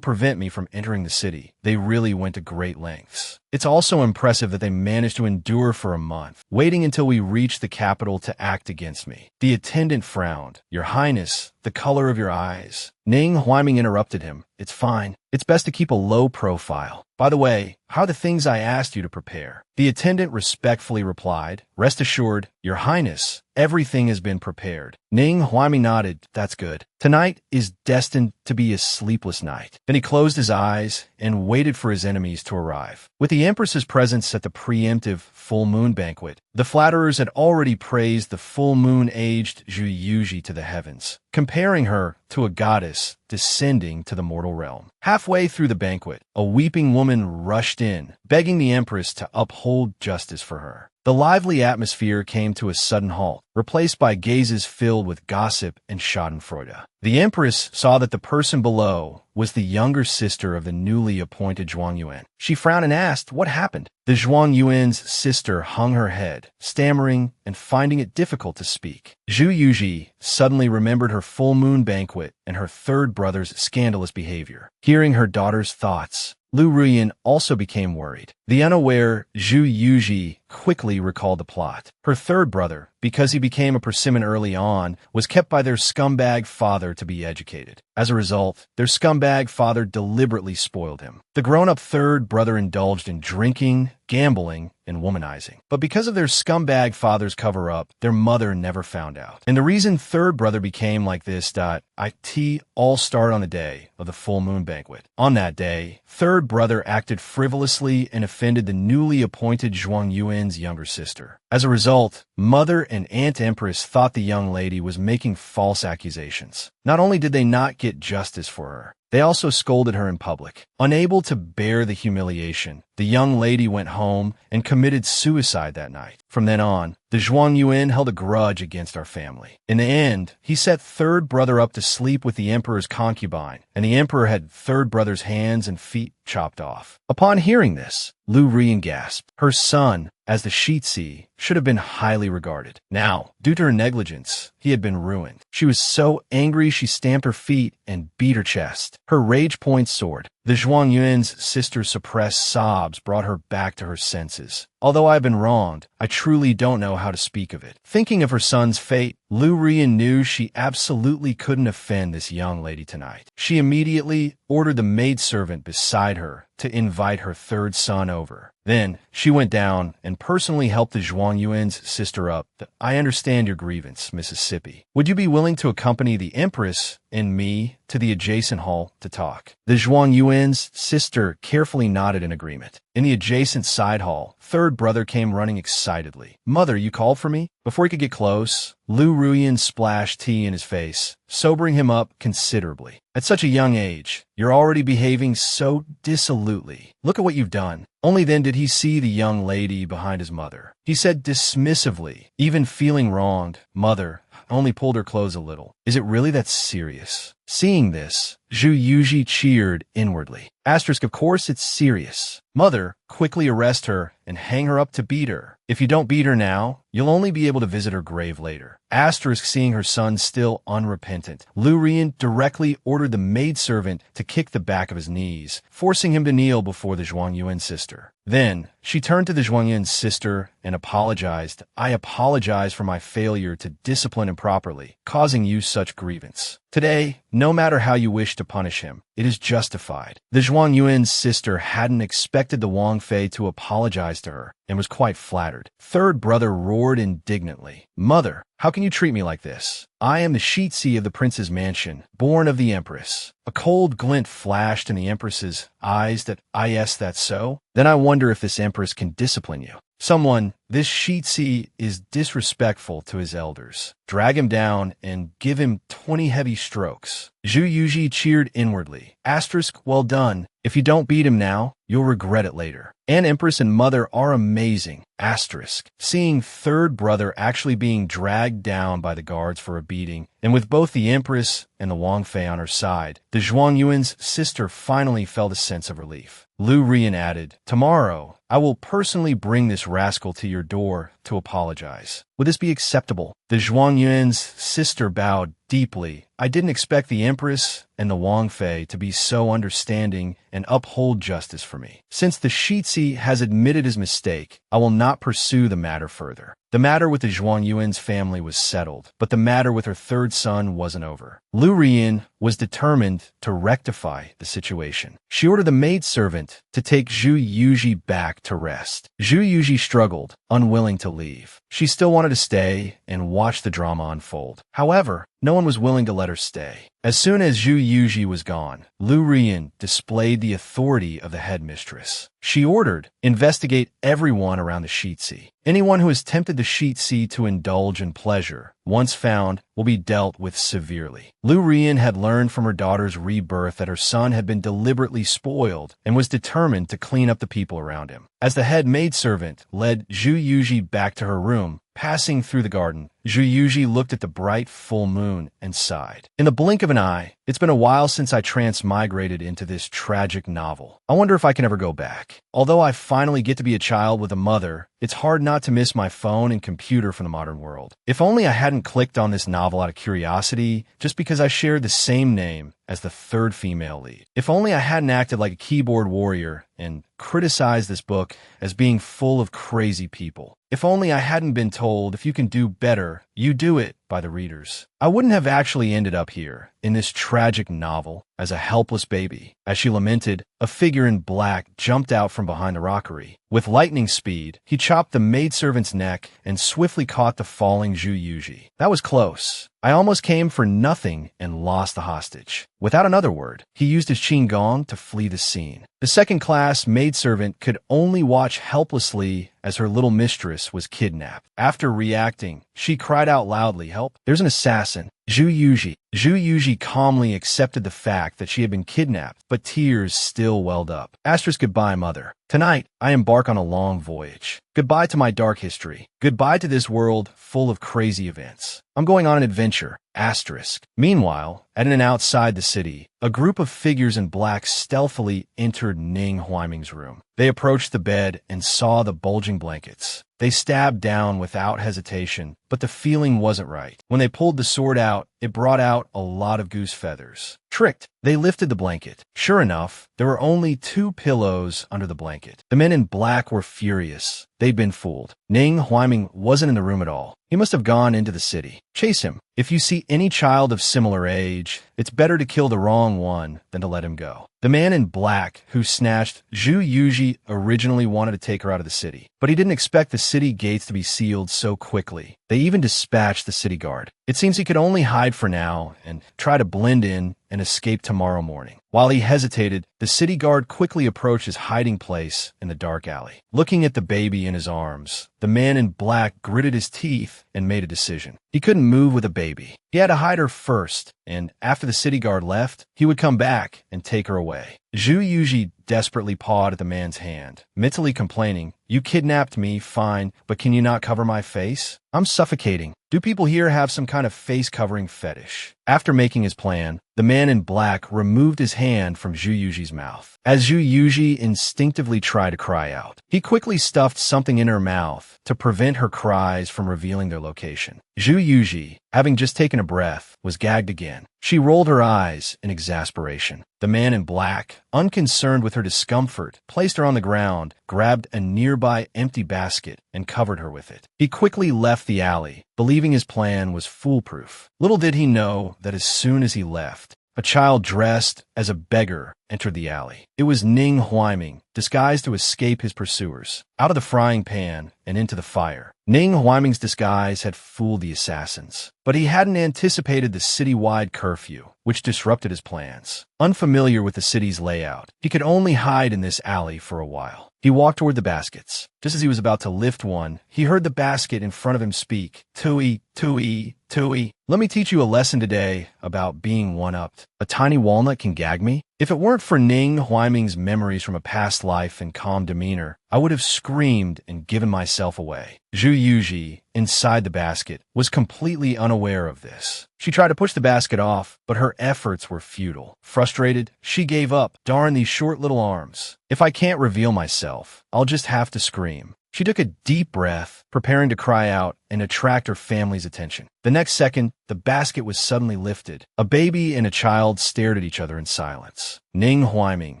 Prevent me from entering the city. They really went to great lengths. It's also impressive that they managed to endure for a month, waiting until we reached the capital to act against me. The attendant frowned. Your Highness, the color of your eyes. Ning Huaiming interrupted him. It's fine. It's best to keep a low profile. By the way, how are the things I asked you to prepare? The attendant respectfully replied, Rest assured, Your Highness, everything has been prepared. Ning Huaiming nodded. That's good. Tonight is destined to be a sleepless night. Then he closed his eyes and waited for his enemies to arrive. With the Empress's presence at the preemptive full moon banquet, the flatterers had already praised the full moon-aged Zhu Yuji to the heavens, comparing her to a goddess descending to the mortal realm. Halfway through the banquet, a weeping woman rushed in, begging the Empress to uphold justice for her. The lively atmosphere came to a sudden halt, replaced by gazes filled with gossip and schadenfreude. The Empress saw that the person below was the younger sister of the newly appointed Zhuang Yuan. She frowned and asked, what happened? The Zhuang Yuan's sister hung her head, stammering and finding it difficult to speak. Zhu Yuji suddenly remembered her full moon banquet and her third brother's scandalous behavior. Hearing her daughter's thoughts, Lu Ruyan also became worried. The unaware Zhu Yuji quickly recalled the plot. Her third brother, because he became a persimmon early on, was kept by their scumbag father to be educated. As a result, their scumbag father deliberately spoiled him. The grown-up third brother indulged in drinking, gambling, and womanizing. But because of their scumbag father's cover-up, their mother never found out. And the reason third brother became like this, it all started on the day of the full moon banquet. On that day, third brother acted frivolously and offended the newly appointed Zhuang Yuan's younger sister. As a result, mother and Aunt Empress thought the young lady was making false accusations. Not only did they not get justice for her, they also scolded her in public. Unable to bear the humiliation, the young lady went home and committed suicide that night. From then on, the Zhuang Yuan held a grudge against our family. In the end, he set third brother up to sleep with the emperor's concubine, and the emperor had third brother's hands and feet chopped off. Upon hearing this, Lu Rian gasped. Her son, as the Shitsi, should have been highly regarded. Now, due to her negligence, he had been ruined. She was so angry she stamped her feet and beat her chest. Her rage point soared. The Zhuang Yuan's sister's suppressed sobs brought her back to her senses. Although I've been wronged, I truly don't know how to speak of it. Thinking of her son's fate, Lu Rian knew she absolutely couldn't offend this young lady tonight. She immediately ordered the maidservant beside her to invite her third son over. Then she went down and personally helped the Zhuang Yuan's sister up. I understand your grievance, Mississippi. Would you be willing to accompany the Empress and me to the adjacent hall to talk? The Zhuang Yuan's sister carefully nodded in agreement. In the adjacent side hall, third brother came running excitedly. Mother, you called for me? Before he could get close, Lu Ruyan splashed tea in his face, sobering him up considerably. At such a young age, you're already behaving so dissolutely. Look at what you've done. Only then did he see the young lady behind his mother. He said dismissively, even feeling wronged, Mother, only pulled her clothes a little. Is it really that serious? Seeing this, Zhu Yuji cheered inwardly. Asterisk, of course it's serious. Mother, quickly arrest her and hang her up to beat her. If you don't beat her now, you'll only be able to visit her grave later. Asterisk, seeing her son still unrepentant, Lu Rian directly ordered the maidservant to kick the back of his knees, forcing him to kneel before the Zhuang Yuan sister. Then, she turned to the Zhuang Yuan sister and apologized. I apologize for my failure to discipline him properly, causing you such grievance. Today, no matter how you wish to punish him, it is justified. The Zhuang Yuan's sister hadn't expected the Wang Fei to apologize to her and was quite flattered. Third brother roared indignantly. Mother, how can you treat me like this? I am the Shitsi of the prince's mansion, born of the empress. A cold glint flashed in the empress's eyes. Yes, that's so? Then I wonder if this empress can discipline you. Someone, this Shitsi is disrespectful to his elders. Drag him down and give him 20 heavy strokes. Zhu Yuji cheered inwardly. Asterisk, well done. If you don't beat him now, you'll regret it later. Aunt Empress and Mother are amazing. Asterisk. Seeing third brother actually being dragged down by the guards for a beating, and with both the Empress and the Wang Fei on her side, the Zhuang Yuan's sister finally felt a sense of relief. Lu Rian added, Tomorrow, I will personally bring this rascal to your door to apologize. Would this be acceptable? The Zhuang Yuan's sister bowed deeply. I didn't expect the Empress and the Wang Fei to be so understanding and uphold justice for me. Since the Shitsi has admitted his mistake, I will not pursue the matter further. The matter with the Zhuang Yuan's family was settled, but the matter with her third son wasn't over. Lu Rian was determined to rectify the situation. She ordered the maidservant to take Zhu Yuji back to rest. Zhu Yuji struggled, unwilling to leave. She still wanted to stay and watch the drama unfold. However, no one was willing to let her stay. As soon as Zhu Yuji was gone, Lu Rian displayed the authority of the headmistress. She ordered, investigate everyone around the Shitsi. Anyone who has tempted the Shitsi to indulge in pleasure, once found, will be dealt with severely. Lu Rian had learned from her daughter's rebirth that her son had been deliberately spoiled and was determined to clean up the people around him. As the head maidservant led Zhu Yuji back to her room, passing through the garden, Zhu Yuji looked at the bright full moon and sighed. In the blink of an eye, it's been a while since I transmigrated into this tragic novel. I wonder if I can ever go back. Although I finally get to be a child with a mother, it's hard not to miss my phone and computer from the modern world. If only I hadn't clicked on this novel out of curiosity, just because I shared the same name as the third female lead. If only I hadn't acted like a keyboard warrior and criticized this book as being full of crazy people. If only I hadn't been told if you can do better, you do it by the readers. I wouldn't have actually ended up here, in this tragic novel, as a helpless baby. As she lamented, a figure in black jumped out from behind the rockery. With lightning speed, he chopped the maidservant's neck and swiftly caught the falling Zhu Yuji. That was close. I almost came for nothing and lost the hostage. Without another word, he used his qinggong to flee the scene. The second-class maidservant could only watch helplessly as her little mistress was kidnapped. After reacting, she cried out loudly, "Help! There's an assassin!" Zhu Yuji calmly accepted the fact that she had been kidnapped, but tears still welled up. Asterisk goodbye, mother. Tonight, I embark on a long voyage. Goodbye to my dark history. Goodbye to this world full of crazy events. I'm going on an adventure. Asterisk. Meanwhile, at and outside the city, a group of figures in black stealthily entered Ning Huaiming's room. They approached the bed and saw the bulging blankets. They stabbed down without hesitation, but the feeling wasn't right. When they pulled the sword out, it brought out a lot of goose feathers. Tricked, they lifted the blanket. Sure enough, there were only 2 pillows under the blanket. The men in black were furious. They'd been fooled. Ning Huaiming wasn't in the room at all. He must have gone into the city. Chase him. If you see any child of similar age, it's better to kill the wrong one than to let him go. The man in black who snatched Zhu Yuji originally wanted to take her out of the city, but he didn't expect the city gates to be sealed so quickly. They even dispatched the city guard. It seems he could only hide for now and try to blend in and escape tomorrow morning. While he hesitated, the city guard quickly approached his hiding place in the dark alley. Looking at the baby in his arms, the man in black gritted his teeth and made a decision. He couldn't move with a baby. He had to hide her first, and after the city guard left, he would come back and take her away. Zhu Yuji desperately pawed at the man's hand, mentally complaining, "You kidnapped me, fine, but can you not cover my face? I'm suffocating. Do people here have some kind of face-covering fetish?" After making his plan, the man in black removed his hand from Zhu Yuji's mouth. As Zhu Yuji instinctively tried to cry out, he quickly stuffed something in her mouth to prevent her cries from revealing their location. Zhu Yuji, having just taken a breath, was gagged again. She rolled her eyes in exasperation. The man in black, unconcerned with her discomfort, placed her on the ground, grabbed a nearby empty basket, and covered her with it. He quickly left the alley, believing his plan was foolproof. Little did he know that as soon as he left, a child dressed as a beggar entered the alley. It was Ning Huaiming, disguised to escape his pursuers. Out of the frying pan and into the fire. Ning Huaiming's disguise had fooled the assassins, but he hadn't anticipated the city-wide curfew, which disrupted his plans. Unfamiliar with the city's layout, he could only hide in this alley for a while. He walked toward the baskets. Just as he was about to lift one, he heard the basket in front of him speak, "Tui, tui, tui. Let me teach you a lesson today about being one-upped. A tiny walnut can gag me? If it weren't for Ning Huaiming's memories from a past life and calm demeanor, I would have screamed and given myself away." Zhu Yuji, inside the basket, was completely unaware of this. She tried to push the basket off, but her efforts were futile. Frustrated, she gave up. Darn these short little arms. If I can't reveal myself, I'll just have to scream. She took a deep breath, preparing to cry out and attract her family's attention. The next second, the basket was suddenly lifted. A baby and a child stared at each other in silence. Ning Huaiming,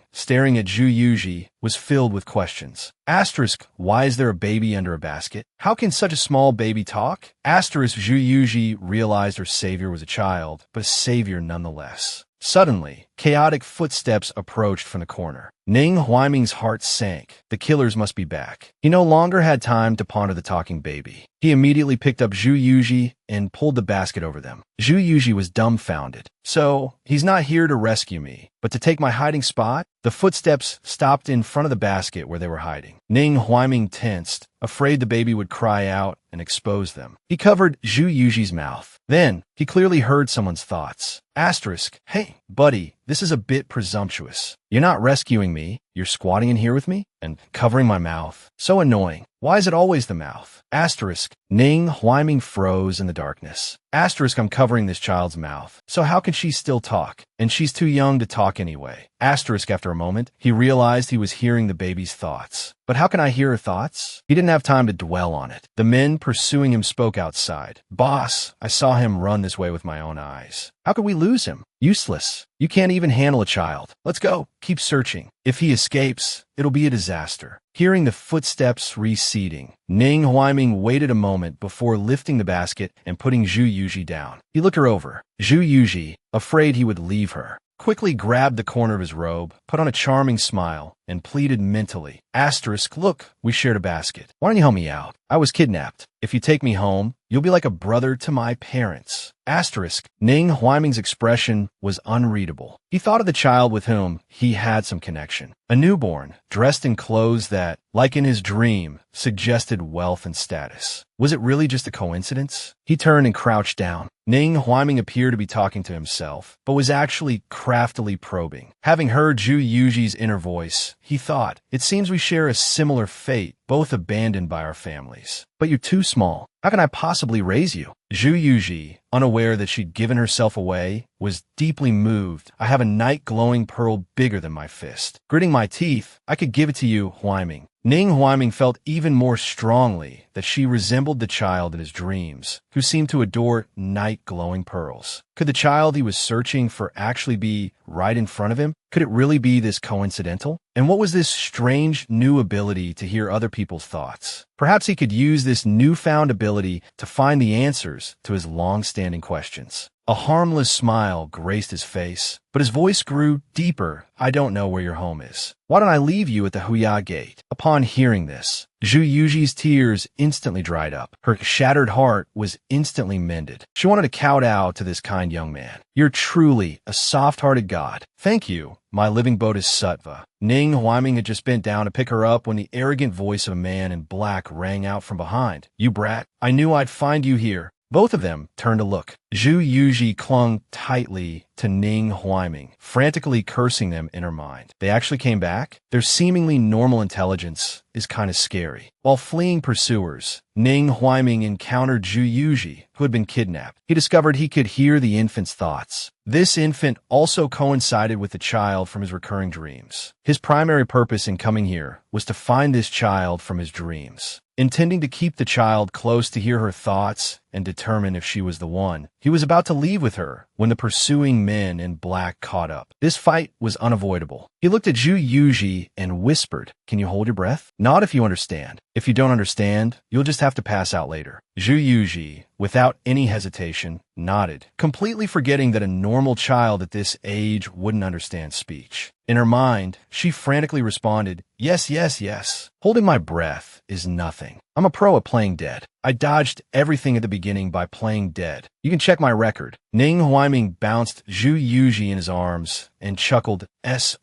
staring at Zhu Yuji, was filled with questions. Asterisk, why is there a baby under a basket? How can such a small baby talk? Asterisk, Zhu Yuji realized her savior was a child, but a savior nonetheless. Suddenly, chaotic footsteps approached from the corner. Ning Huaiming's heart sank. The killers must be back. He no longer had time to ponder the talking baby. He immediately picked up Zhu Yuji and pulled the basket over them. Zhu Yuji was dumbfounded. So, he's not here to rescue me, but to take my hiding spot? The footsteps stopped in front of the basket where they were hiding. Ning Huaiming tensed, afraid the baby would cry out and expose them. He covered Zhu Yuji's mouth. Then, he clearly heard someone's thoughts. Asterisk, hey, buddy, this is a bit presumptuous. You're not rescuing me. You're squatting in here with me? And covering my mouth. So annoying. Why is it always the mouth? Asterisk. Ning Huaiming froze in the darkness. Asterisk, I'm covering this child's mouth. So how can she still talk? And she's too young to talk anyway. Asterisk, after a moment, he realized he was hearing the baby's thoughts. But how can I hear her thoughts? He didn't have time to dwell on it. The men pursuing him spoke outside. Boss, I saw him run this way with my own eyes. How could we lose him? Useless. You can't even handle a child. Let's go. Keep searching. If he escapes, it'll be a disaster. Hearing the footsteps receding, Ning Huaiming waited a moment before lifting the basket and putting Zhu Yuji down. He looked her over. Zhu Yuji, afraid he would leave her, quickly grabbed the corner of his robe, put on a charming smile, and pleaded mentally. Asterisk, look, we shared a basket. Why don't you help me out? I was kidnapped. If you take me home, you'll be like a brother to my parents. Asterisk, Ning Huaiming's expression was unreadable. He thought of the child with whom he had some connection. A newborn, dressed in clothes that, like in his dream, suggested wealth and status. Was it really just a coincidence? He turned and crouched down. Ning Huaiming appeared to be talking to himself, but was actually craftily probing. Having heard Zhu Yuji's inner voice, he thought, it seems we share a similar fate, both abandoned by our families. But you're too small. How can I possibly raise you? Zhu Yuji, unaware that she'd given herself away, was deeply moved. I have a night-glowing pearl bigger than my fist. Gritting my teeth, I could give it to you, Huaiming. Ning Huaiming felt even more strongly that she resembled the child in his dreams, who seemed to adore night-glowing pearls. Could the child he was searching for actually be right in front of him? Could it really be this coincidental? And what was this strange new ability to hear other people's thoughts? Perhaps he could use this newfound ability to find the answers to his long-standing questions. A harmless smile graced his face, but his voice grew deeper. I don't know where your home is. Why don't I leave you at the Huya Gate? Upon hearing this, Zhu Yuji's tears instantly dried up. Her shattered heart was instantly mended. She wanted to kowtow to this kind young man. You're truly a soft-hearted god. Thank you. My living boat is Sattva. Ning Huaiming had just bent down to pick her up when the arrogant voice of a man in black rang out from behind. You brat, I knew I'd find you here. Both of them turned to look. Zhu Yuji clung tightly to Ning Huaiming, frantically cursing them in her mind. They actually came back? Their seemingly normal intelligence is kind of scary. While fleeing pursuers, Ning Huaiming encountered Zhu Yuji, who had been kidnapped. He discovered he could hear the infant's thoughts. This infant also coincided with the child from his recurring dreams. His primary purpose in coming here was to find this child from his dreams. Intending to keep the child close to hear her thoughts and determine if she was the one, he was about to leave with her when the pursuing men in black caught up. This fight was unavoidable. He looked at Zhu Yuji and whispered, "Can you hold your breath? Nod if you understand. If you don't understand, you'll just have to pass out later." Zhu Yuji, without any hesitation, nodded, completely forgetting that a normal child at this age wouldn't understand speech. In her mind, she frantically responded, "Yes, yes, yes. Holding my breath is nothing. I'm a pro at playing dead. I dodged everything at the beginning by playing dead. You can check my record." Ning Huaiming bounced Zhu Yuji in his arms and chuckled,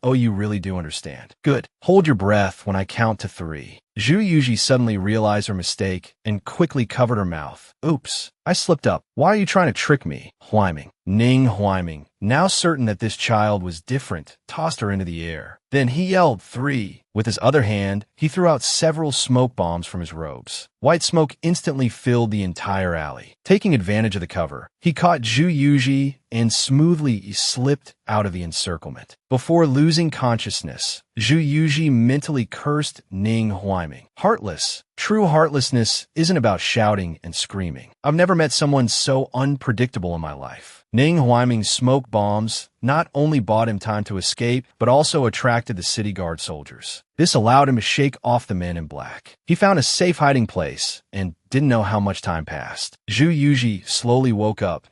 "Oh, you really do understand. Good. Hold your breath when I count to 3. Zhu Yuji suddenly realized her mistake and quickly covered her mouth. Oops, I slipped up. Why are you trying to trick me? Huaiming. Ning Huaiming, now certain that this child was different, tossed her into the air. Then he yelled 3. With his other hand, he threw out several smoke bombs from his robes. White smoke instantly filled the entire alley. Taking advantage of the cover, he caught Zhu Yuji and smoothly slipped out of the encirclement. Before losing consciousness, Zhu Yuji mentally cursed Ning Huaiming. Heartless. True heartlessness isn't about shouting and screaming. I've never met someone so unpredictable in my life. Ning Huaiming's smoke bombs not only bought him time to escape, but also attracted the city guard soldiers. This allowed him to shake off the men in black. He found a safe hiding place and didn't know how much time passed. Zhu Yuji slowly woke up.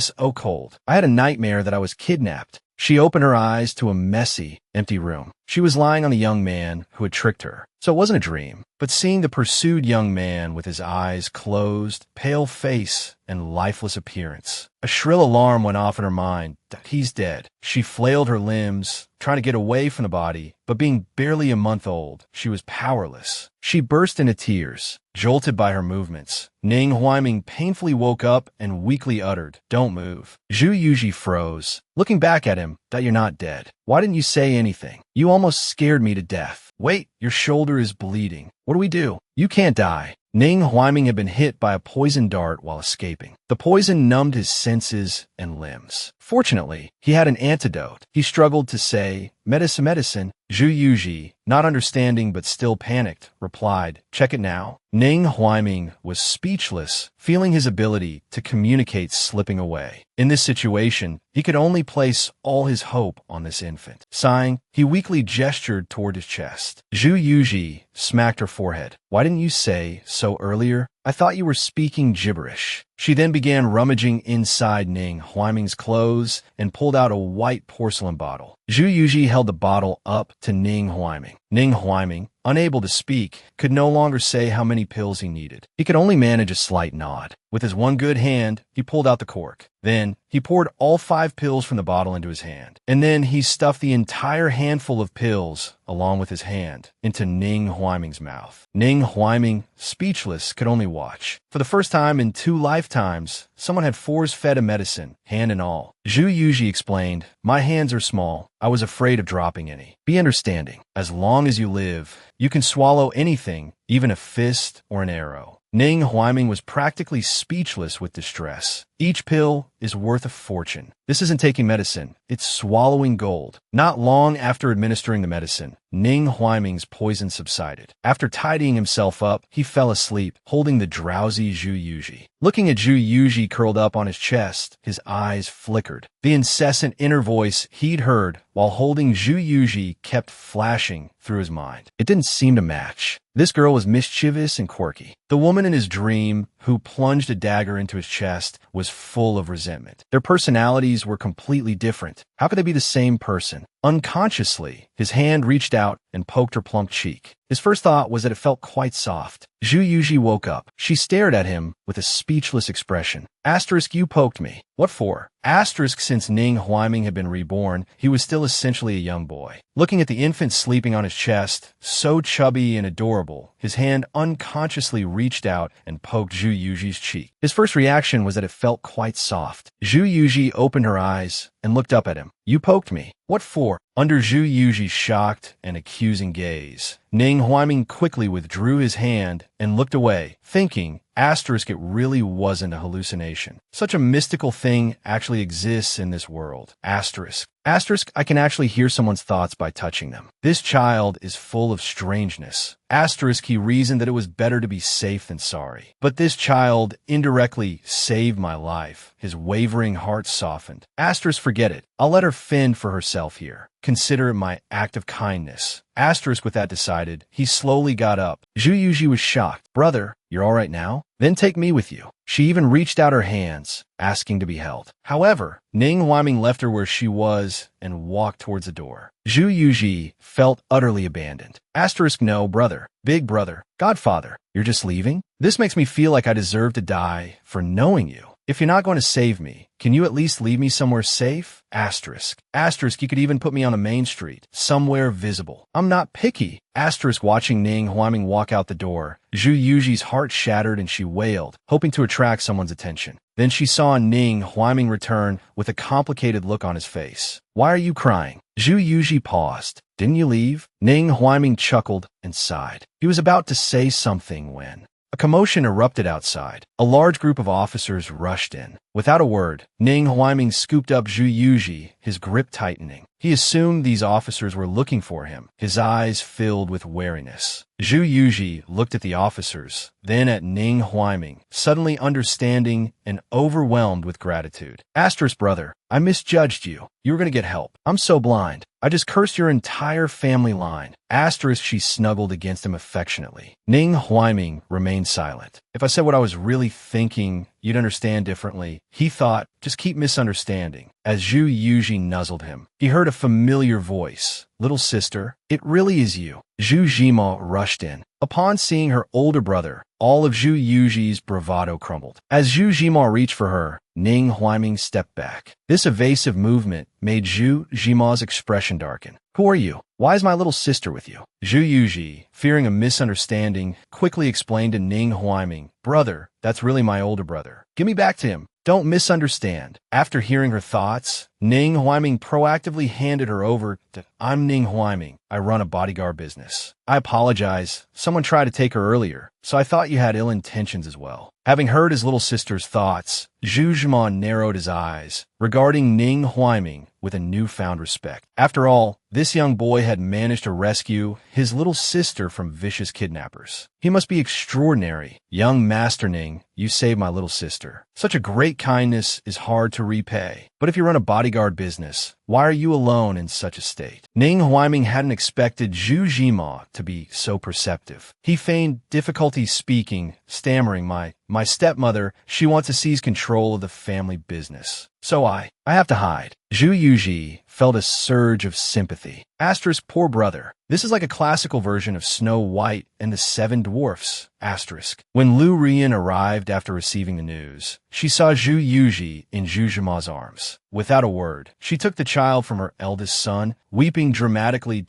So cold. I had a nightmare that I was kidnapped. She opened her eyes to a messy, empty room. She was lying on the young man who had tricked her. So it wasn't a dream, but seeing the pursued young man with his eyes closed, pale face, and lifeless appearance. A shrill alarm went off in her mind. He's dead. She flailed her limbs, trying to get away from the body, but being barely a month old, she was powerless. She burst into tears, jolted by her movements. Ning Huaiming painfully woke up and weakly uttered, "Don't move." Zhu Yuji froze, looking back at him, "You're not dead. Why didn't you say anything?" anything. You almost scared me to death. Wait, your shoulder is bleeding. What do we do? You can't die. Ning Huaiming had been hit by a poison dart while escaping. The poison numbed his senses and limbs. Fortunately, he had an antidote. He struggled to say, "Medicine, medicine." Zhu Yuji, not understanding but still panicked, replied, "Check it now." Ning Huaiming was speechless, feeling his ability to communicate slipping away. In this situation, he could only place all his hope on this infant. Sighing, he weakly gestured toward his chest. Zhu Yuji smacked her forehead. "Why didn't you say so earlier? I thought you were speaking gibberish." She then began rummaging inside Ning Huaiming's clothes and pulled out a white porcelain bottle. Zhu Yuji held the bottle up to Ning Huaiming. Ning Huaiming, unable to speak, could no longer say how many pills he needed. He could only manage a slight nod. With his one good hand, he pulled out the cork. Then, he poured all 5 pills from the bottle into his hand. And then he stuffed the entire handful of pills, along with his hand, into Ning Huaiming's mouth. Ning Huaiming, speechless, could only watch. For the first time in 2 lifetimes, someone had force-fed a medicine, hand and all. Zhu Yuji explained, "My hands are small. I was afraid of dropping any. Be understanding. As long as you live, you can swallow anything, even a fist or an arrow." Ning Huaiming was practically speechless with distress. Each pill is worth a fortune. This isn't taking medicine, it's swallowing gold. Not long after administering the medicine, Ning Huaiming's poison subsided. After tidying himself up, he fell asleep, holding the drowsy Zhu Yuji. Looking at Zhu Yuji curled up on his chest, his eyes flickered. The incessant inner voice he'd heard while holding Zhu Yuji kept flashing through his mind. It didn't seem to match. This girl was mischievous and quirky. The woman in his dream, who plunged a dagger into his chest, was full of resentment. Their personalities were completely different. How could they be the same person? Unconsciously, his hand reached out and poked her plump cheek. His first thought was that it felt quite soft. Zhu Yuji woke up. She stared at him with a speechless expression. Asterisk, you poked me. What for? Asterisk, since Ning Huaiming had been reborn, he was still essentially a young boy. Looking at the infant sleeping on his chest, so chubby and adorable, his hand unconsciously reached out and poked Zhu Yuji's cheek. His first reaction was that it felt quite soft. Zhu Yuji opened her eyes and looked up at him. You poked me. What for? Under Zhu Yuji's shocked and accusing gaze, Ning Huaiming quickly withdrew his hand and looked away, thinking, asterisk, it really wasn't a hallucination. Such a mystical thing actually exists in this world. Asterisk. Asterisk, I can actually hear someone's thoughts by touching them. This child is full of strangeness. Asterisk, he reasoned that it was better to be safe than sorry. But this child indirectly saved my life. His wavering heart softened. Asterisk, forget it. I'll let her fend for herself here. Consider it my act of kindness. Asterisk, with that decided, he slowly got up. Zhu Yuji was shocked. Brother, you're all right now? Then take me with you. She even reached out her hands, asking to be held. However, Ning Huaiming left her where she was and walked towards the door. Zhu Yuji felt utterly abandoned. Asterisk, no, brother, big brother, godfather, you're just leaving? This makes me feel like I deserve to die for knowing you. If you're not going to save me, can you at least leave me somewhere safe? Asterisk. Asterisk, you could even put me on a main street, somewhere visible. I'm not picky. Asterisk, watching Ning Huaiming walk out the door, Zhu Yuji's heart shattered and she wailed, hoping to attract someone's attention. Then she saw Ning Huaiming return with a complicated look on his face. Why are you crying? Zhu Yuji paused. Didn't you leave? Ning Huaiming chuckled and sighed. He was about to say something when a commotion erupted outside. A large group of officers rushed in. Without a word, Ning Huaiming scooped up Zhu Yuji, his grip tightening. He assumed these officers were looking for him, his eyes filled with wariness. Zhu Yuji looked at the officers, then at Ning Huaiming, suddenly understanding and overwhelmed with gratitude. Asterisk, brother, I misjudged you. You were going to get help. I'm so blind. I just cursed your entire family line. Asterisk, she snuggled against him affectionately. Ning Huaiming remained silent. If I said what I was really thinking, you'd understand differently. He thought, just keep misunderstanding. As Zhu Yuji nuzzled him, he heard a familiar voice. Little sister, it really is you. Zhu Jima rushed in. Upon seeing her older brother, all of Zhu Yuji's bravado crumbled. As Zhu Jima reached for her, Ning Huaiming stepped back. This evasive movement made Zhu Jima's expression darken. Who are you? Why is my little sister with you? Zhu Yuji, fearing a misunderstanding, quickly explained to Ning Huaiming, brother, that's really my older brother. Give me back to him. Don't misunderstand. After hearing her thoughts, Ning Huiming proactively handed her over to, I'm Ning Huiming. I run a bodyguard business. I apologize. Someone tried to take her earlier, so I thought you had ill intentions as well. Having heard his little sister's thoughts, Zhu Zhimon narrowed his eyes, regarding Ning Huiming with a newfound respect. After all, this young boy had managed to rescue his little sister from vicious kidnappers. He must be extraordinary. Young Master Ning, you saved my little sister. Such a great kindness is hard to repay. But if you run a bodyguard business, why are you alone in such a state? Ning Huiming hadn't expected Zhu Zhima to be so perceptive. He feigned difficulty speaking, stammering, my stepmother, she wants to seize control of the family business. So I have to hide. Zhu Yuji felt a surge of sympathy. Asterisk, poor brother. This is like a classical version of Snow White and the Seven Dwarfs. Asterisk. When Lu Rian arrived after receiving the news, she saw Zhu Yuji in Zhu Zhima's arms. Without a word, she took the child from her eldest son, weeping dramatically.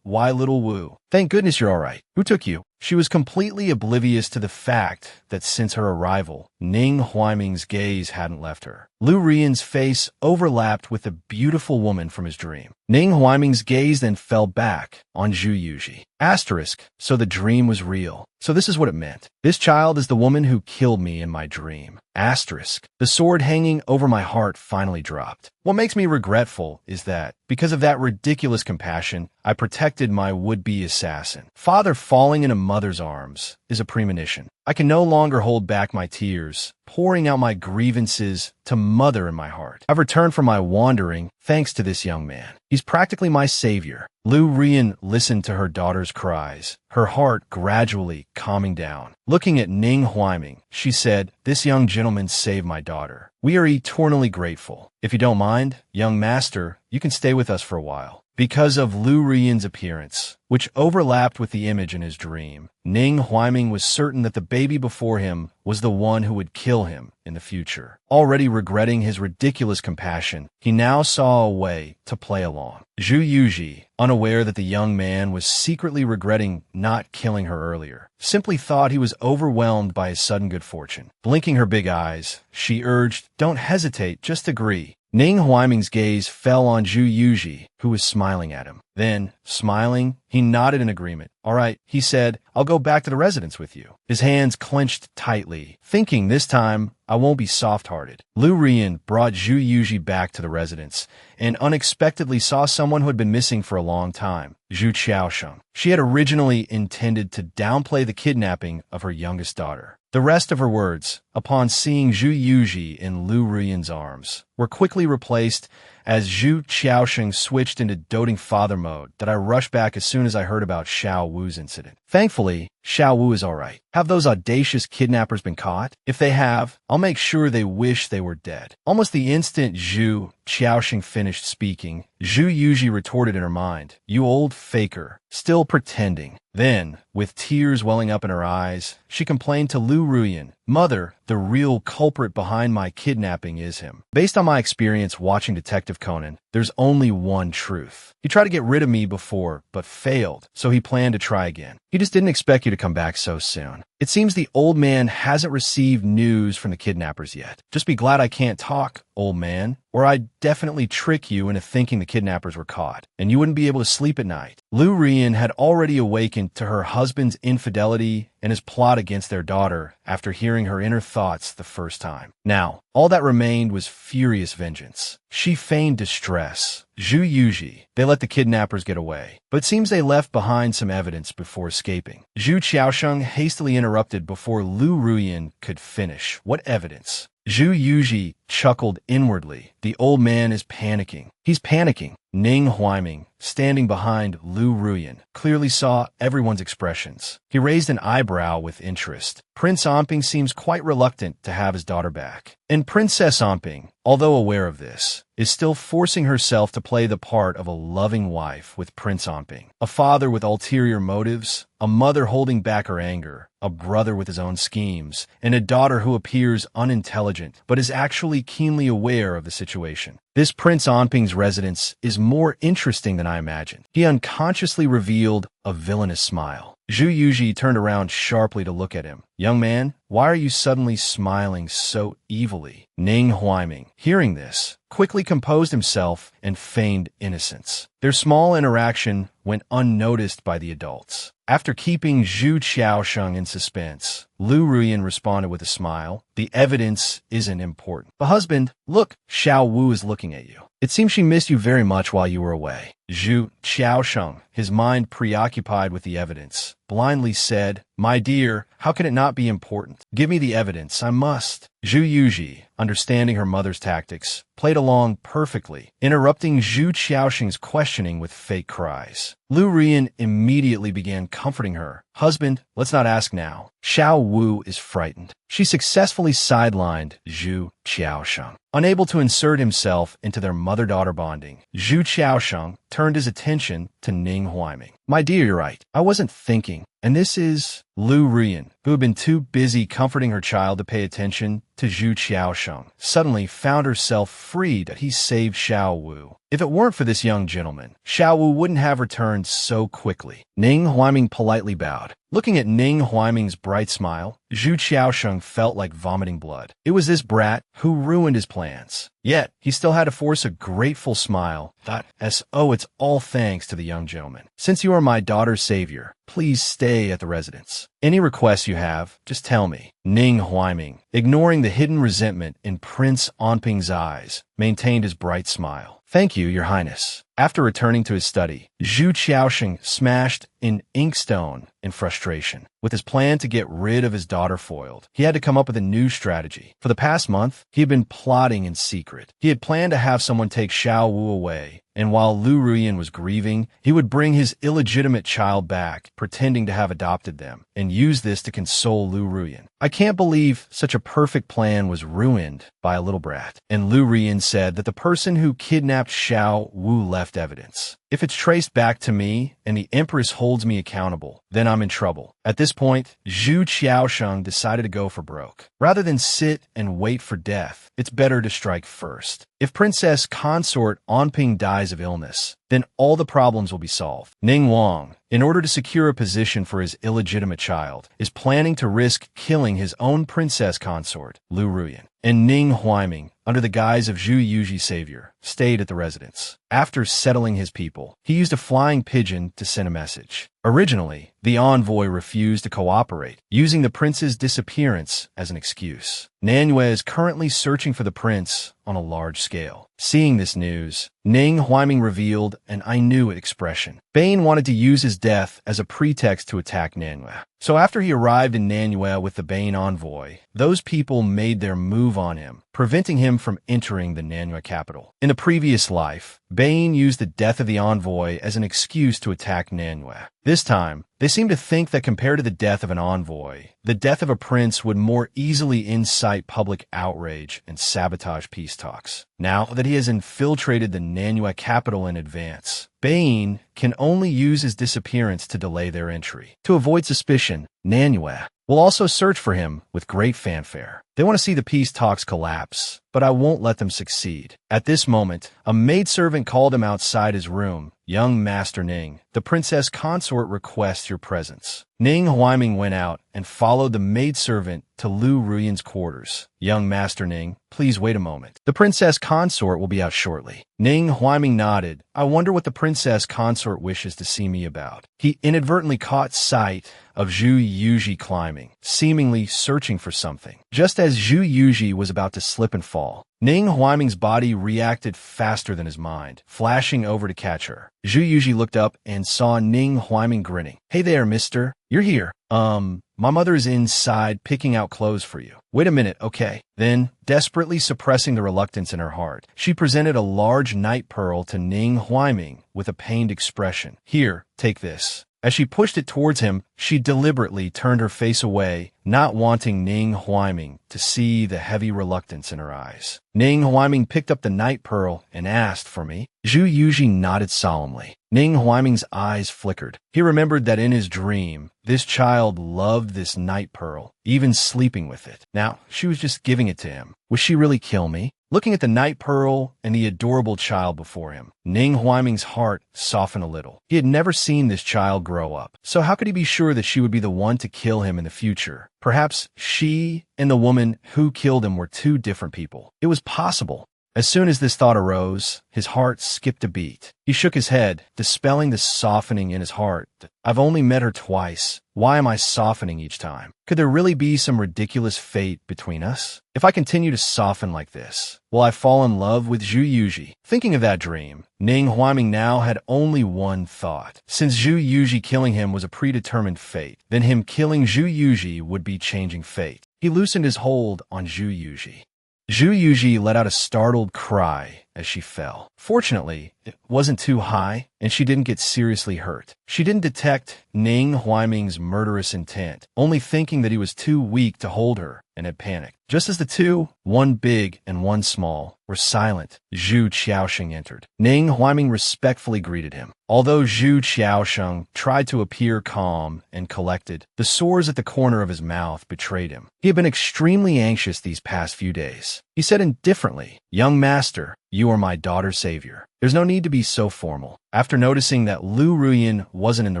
Why little Wu? Thank goodness you're all right. Who took you? She was completely oblivious to the fact that since her arrival, Ning Huiming's gaze hadn't left her. Lu Rian's face overlapped with the beautiful woman from his dream. Ning Huiming's gaze then fell back on Zhu Yuji. Asterisk, so the dream was real. So this is what it meant. This child is the woman who killed me in my dream. Asterisk, the sword hanging over my heart finally dropped. What makes me regretful is that, because of that ridiculous compassion, I protected my would-be assassin. Father falling in a mother's arms is a premonition. I can no longer hold back my tears, pouring out my grievances to mother in my heart. I've returned from my wandering thanks to this young man. He's practically my savior. Lu Rian listened to her daughter's cries, her heart gradually calming down. Looking at Ning Huiming, she said, this young gentleman saved my daughter. We are eternally grateful. If you don't mind, young master, you can stay with us for a while. Because of Lu Rian's appearance, which overlapped with the image in his dream, Ning Huiming was certain that the baby before him was the one who would kill him in the future. Already regretting his ridiculous compassion, he now saw a way to play along. Zhu Yuji, unaware that the young man was secretly regretting not killing her earlier, simply thought he was overwhelmed by his sudden good fortune. Blinking her big eyes, she urged, don't hesitate, just agree. Ning Huiming's gaze fell on Zhu Yuji, who was smiling at him. Then, smiling, he nodded in agreement. All right, he said, I'll go back to the residence with you. His hands clenched tightly, thinking this time, I won't be soft-hearted. Lu Rian brought Zhu Yuji back to the residence and unexpectedly saw someone who had been missing for a long time, Zhu Qiaosheng. She had originally intended to downplay the kidnapping of her youngest daughter. The rest of her words, upon seeing Zhu Yuji in Lu Rian's arms, were quickly replaced as Zhu Qiaosheng switched into doting father mode that I rushed back as soon as I heard about Xiao Wu's incident. Thankfully, Xiao Wu is all right. Have those audacious kidnappers been caught? If they have, I'll make sure they wish they were dead. Almost the instant Zhu Qiaosheng finished speaking, Zhu Yuji retorted in her mind, you old faker, still pretending. Then, with tears welling up in her eyes, she complained to Lu Rian, Mother, the real culprit behind my kidnapping is him. Based on my experience watching Detective Conan, there's only one truth. He tried to get rid of me before, but failed, so he planned to try again. He just didn't expect you to come back so soon. It seems the old man hasn't received news from the kidnappers yet. Just be glad I can't talk, old man, or I'd definitely trick you into thinking the kidnappers were caught, and you wouldn't be able to sleep at night. Lu Rian had already awakened to her husband's infidelity and his plot against their daughter after hearing her inner thoughts the first time. Now, all that remained was furious vengeance. She feigned distress. Zhu Yuji, they let the kidnappers get away, but it seems they left behind some evidence before escaping. Zhu Qiaosheng hastily interrupted before Lu Rian could finish. What evidence? Zhu Yuji chuckled inwardly. The old man is panicking. He's panicking. Ning Huiming, standing behind Lu Rian, clearly saw everyone's expressions. He raised an eyebrow with interest. Prince Amping seems quite reluctant to have his daughter back. And Princess Amping, although aware of this, is still forcing herself to play the part of a loving wife with Prince Amping, a father with ulterior motives, a mother holding back her anger, a brother with his own schemes, and a daughter who appears unintelligent but is actually keenly aware of the situation. This Prince Amping's residence is more interesting than I imagined. He unconsciously revealed a villainous smile. Zhu Yuji turned around sharply to look at him. "Young man, why are you suddenly smiling so evilly?" Ning Huaiming, hearing this, quickly composed himself and feigned innocence. Their small interaction went unnoticed by the adults. After keeping Zhu Qiaosheng in suspense, Lu Ruyan responded with a smile. "The evidence isn't important. But husband, look, Xiao Wu is looking at you. It seems she missed you very much while you were away." Zhu Qiaosheng, his mind preoccupied with the evidence, blindly said, "My dear, how can it not be important? Give me the evidence, I must." Zhu Yuji, understanding her mother's tactics, played along perfectly, interrupting Zhu Qiaosheng's questioning with fake cries. Lu Rian immediately began comforting her. "Husband, let's not ask now. Xiao Wu is frightened." She successfully sidelined Zhu Qiaosheng. Unable to insert himself into their mother-daughter bonding, Zhu Qiaosheng turned his attention to Ning Huaiming. "My dear, you're right. I wasn't thinking. And this is..." Lu Rian, who had been too busy comforting her child to pay attention to Zhu Qiaosheng, suddenly found herself freed that he saved Xiao Wu. If it weren't for this young gentleman, Xiao Wu wouldn't have returned so quickly. Ning Huaiming politely bowed. Looking at Ning Huaiming's bright smile, Zhu Qiaosheng felt like vomiting blood. It was this brat who ruined his plans. Yet, he still had to force a grateful smile, thought, "Oh, it's all thanks to the young gentleman. Since you are my daughter's savior, please stay at the residence. Any requests you have, just tell me." Ning Huaiming, ignoring the hidden resentment in Prince Onping's eyes, maintained his bright smile. "Thank you, Your Highness." After returning to his study, Zhu Qiaosheng smashed an inkstone in frustration. With his plan to get rid of his daughter foiled, he had to come up with a new strategy. For the past month, he had been plotting in secret. He had planned to have someone take Xiao Wu away, and while Lu Ruyan was grieving, he would bring his illegitimate child back, pretending to have adopted them, and use this to console Lu Ruyan. "I can't believe such a perfect plan was ruined by a little brat." And Lu Ruyan said that the person who kidnapped Xiao Wu left evidence. "If it's traced back to me and the Empress holds me accountable, then I'm in trouble." At this point, Zhu Qiaosheng decided to go for broke. Rather than sit and wait for death, it's better to strike first. If Princess Consort Onping dies of illness, then all the problems will be solved. Ning Wang, in order to secure a position for his illegitimate child, is planning to risk killing his own princess consort, Lu Ruyan. And Ning Huaiming, under the guise of Zhu Yuji's savior, stayed at the residence. After settling his people, he used a flying pigeon to send a message. Originally, the envoy refused to cooperate, using the prince's disappearance as an excuse. Manhwa is currently searching for the prince on a large scale. Seeing this news, Ning Huaiming revealed an "I knew it" expression. Bane wanted to use his death as a pretext to attack Manhwa. So after he arrived in Manhwa with the Bane envoy, those people made their move on him, preventing him from entering the Manhwa capital. In a previous life, Bane used the death of the envoy as an excuse to attack Manhwa. This time, they seem to think that compared to the death of an envoy, the death of a prince would more easily incite public outrage and sabotage peace talks. Now that he has infiltrated the Manhwa capital in advance, Bane can only use his disappearance to delay their entry. To avoid suspicion, Manhwa will also search for him with great fanfare. They want to see the peace talks collapse, but I won't let them succeed. At this moment, a maidservant called him outside his room. "Young Master Ning, the princess consort requests your presence." Ning Huaiming went out and followed the maidservant to Lu Ruyan's quarters. "Young Master Ning, please wait a moment. The princess consort will be out shortly." Ning Huaiming nodded. "I wonder what the princess consort wishes to see me about." He inadvertently caught sight of Zhu Yuji climbing, seemingly searching for something. Just as Zhu Yuji was about to slip and fall, Ning Huaiming's body reacted faster than his mind, flashing over to catch her. Zhu Yuji looked up and saw Ning Huaiming grinning. "Hey there, mister. You're here. My mother is inside picking out clothes for you. Wait a minute, okay?" Then, desperately suppressing the reluctance in her heart, she presented a large night pearl to Ning Huaiming with a pained expression. "Here, take this." As she pushed it towards him, she deliberately turned her face away, not wanting Ning Huaiming to see the heavy reluctance in her eyes. Ning Huaiming picked up the night pearl and asked, "For me?" Zhu Yuji nodded solemnly. Ning Huaiming's eyes flickered. He remembered that in his dream, this child loved this night pearl, even sleeping with it. Now, she was just giving it to him. Would she really kill me? Looking at the night pearl and the adorable child before him, Ning Huaiming's heart softened a little. He had never seen this child grow up, so how could he be sure that she would be the one to kill him in the future? Perhaps she and the woman who killed him were two different people. It was possible. As soon as this thought arose, his heart skipped a beat. He shook his head, dispelling the softening in his heart. I've only met her twice. Why am I softening each time? Could there really be some ridiculous fate between us? If I continue to soften like this, will I fall in love with Zhu Yuji? Thinking of that dream, Ning Huaiming now had only one thought. Since Zhu Yuji killing him was a predetermined fate, then him killing Zhu Yuji would be changing fate. He loosened his hold on Zhu Yuji. Zhu Yuji let out a startled cry as she fell. Fortunately, it wasn't too high, and she didn't get seriously hurt. She didn't detect Ning Huaiming's murderous intent, only thinking that he was too weak to hold her, and had panicked. Just as the two, one big and one small, were silent, Zhu Qiaosheng entered. Ning Huaiming respectfully greeted him. Although Zhu Qiaosheng tried to appear calm and collected, the sores at the corner of his mouth betrayed him. He had been extremely anxious these past few days. He said indifferently, "Young master, you are my daughter's savior. There's no need to be so formal." After noticing that Lu Ruyan wasn't in the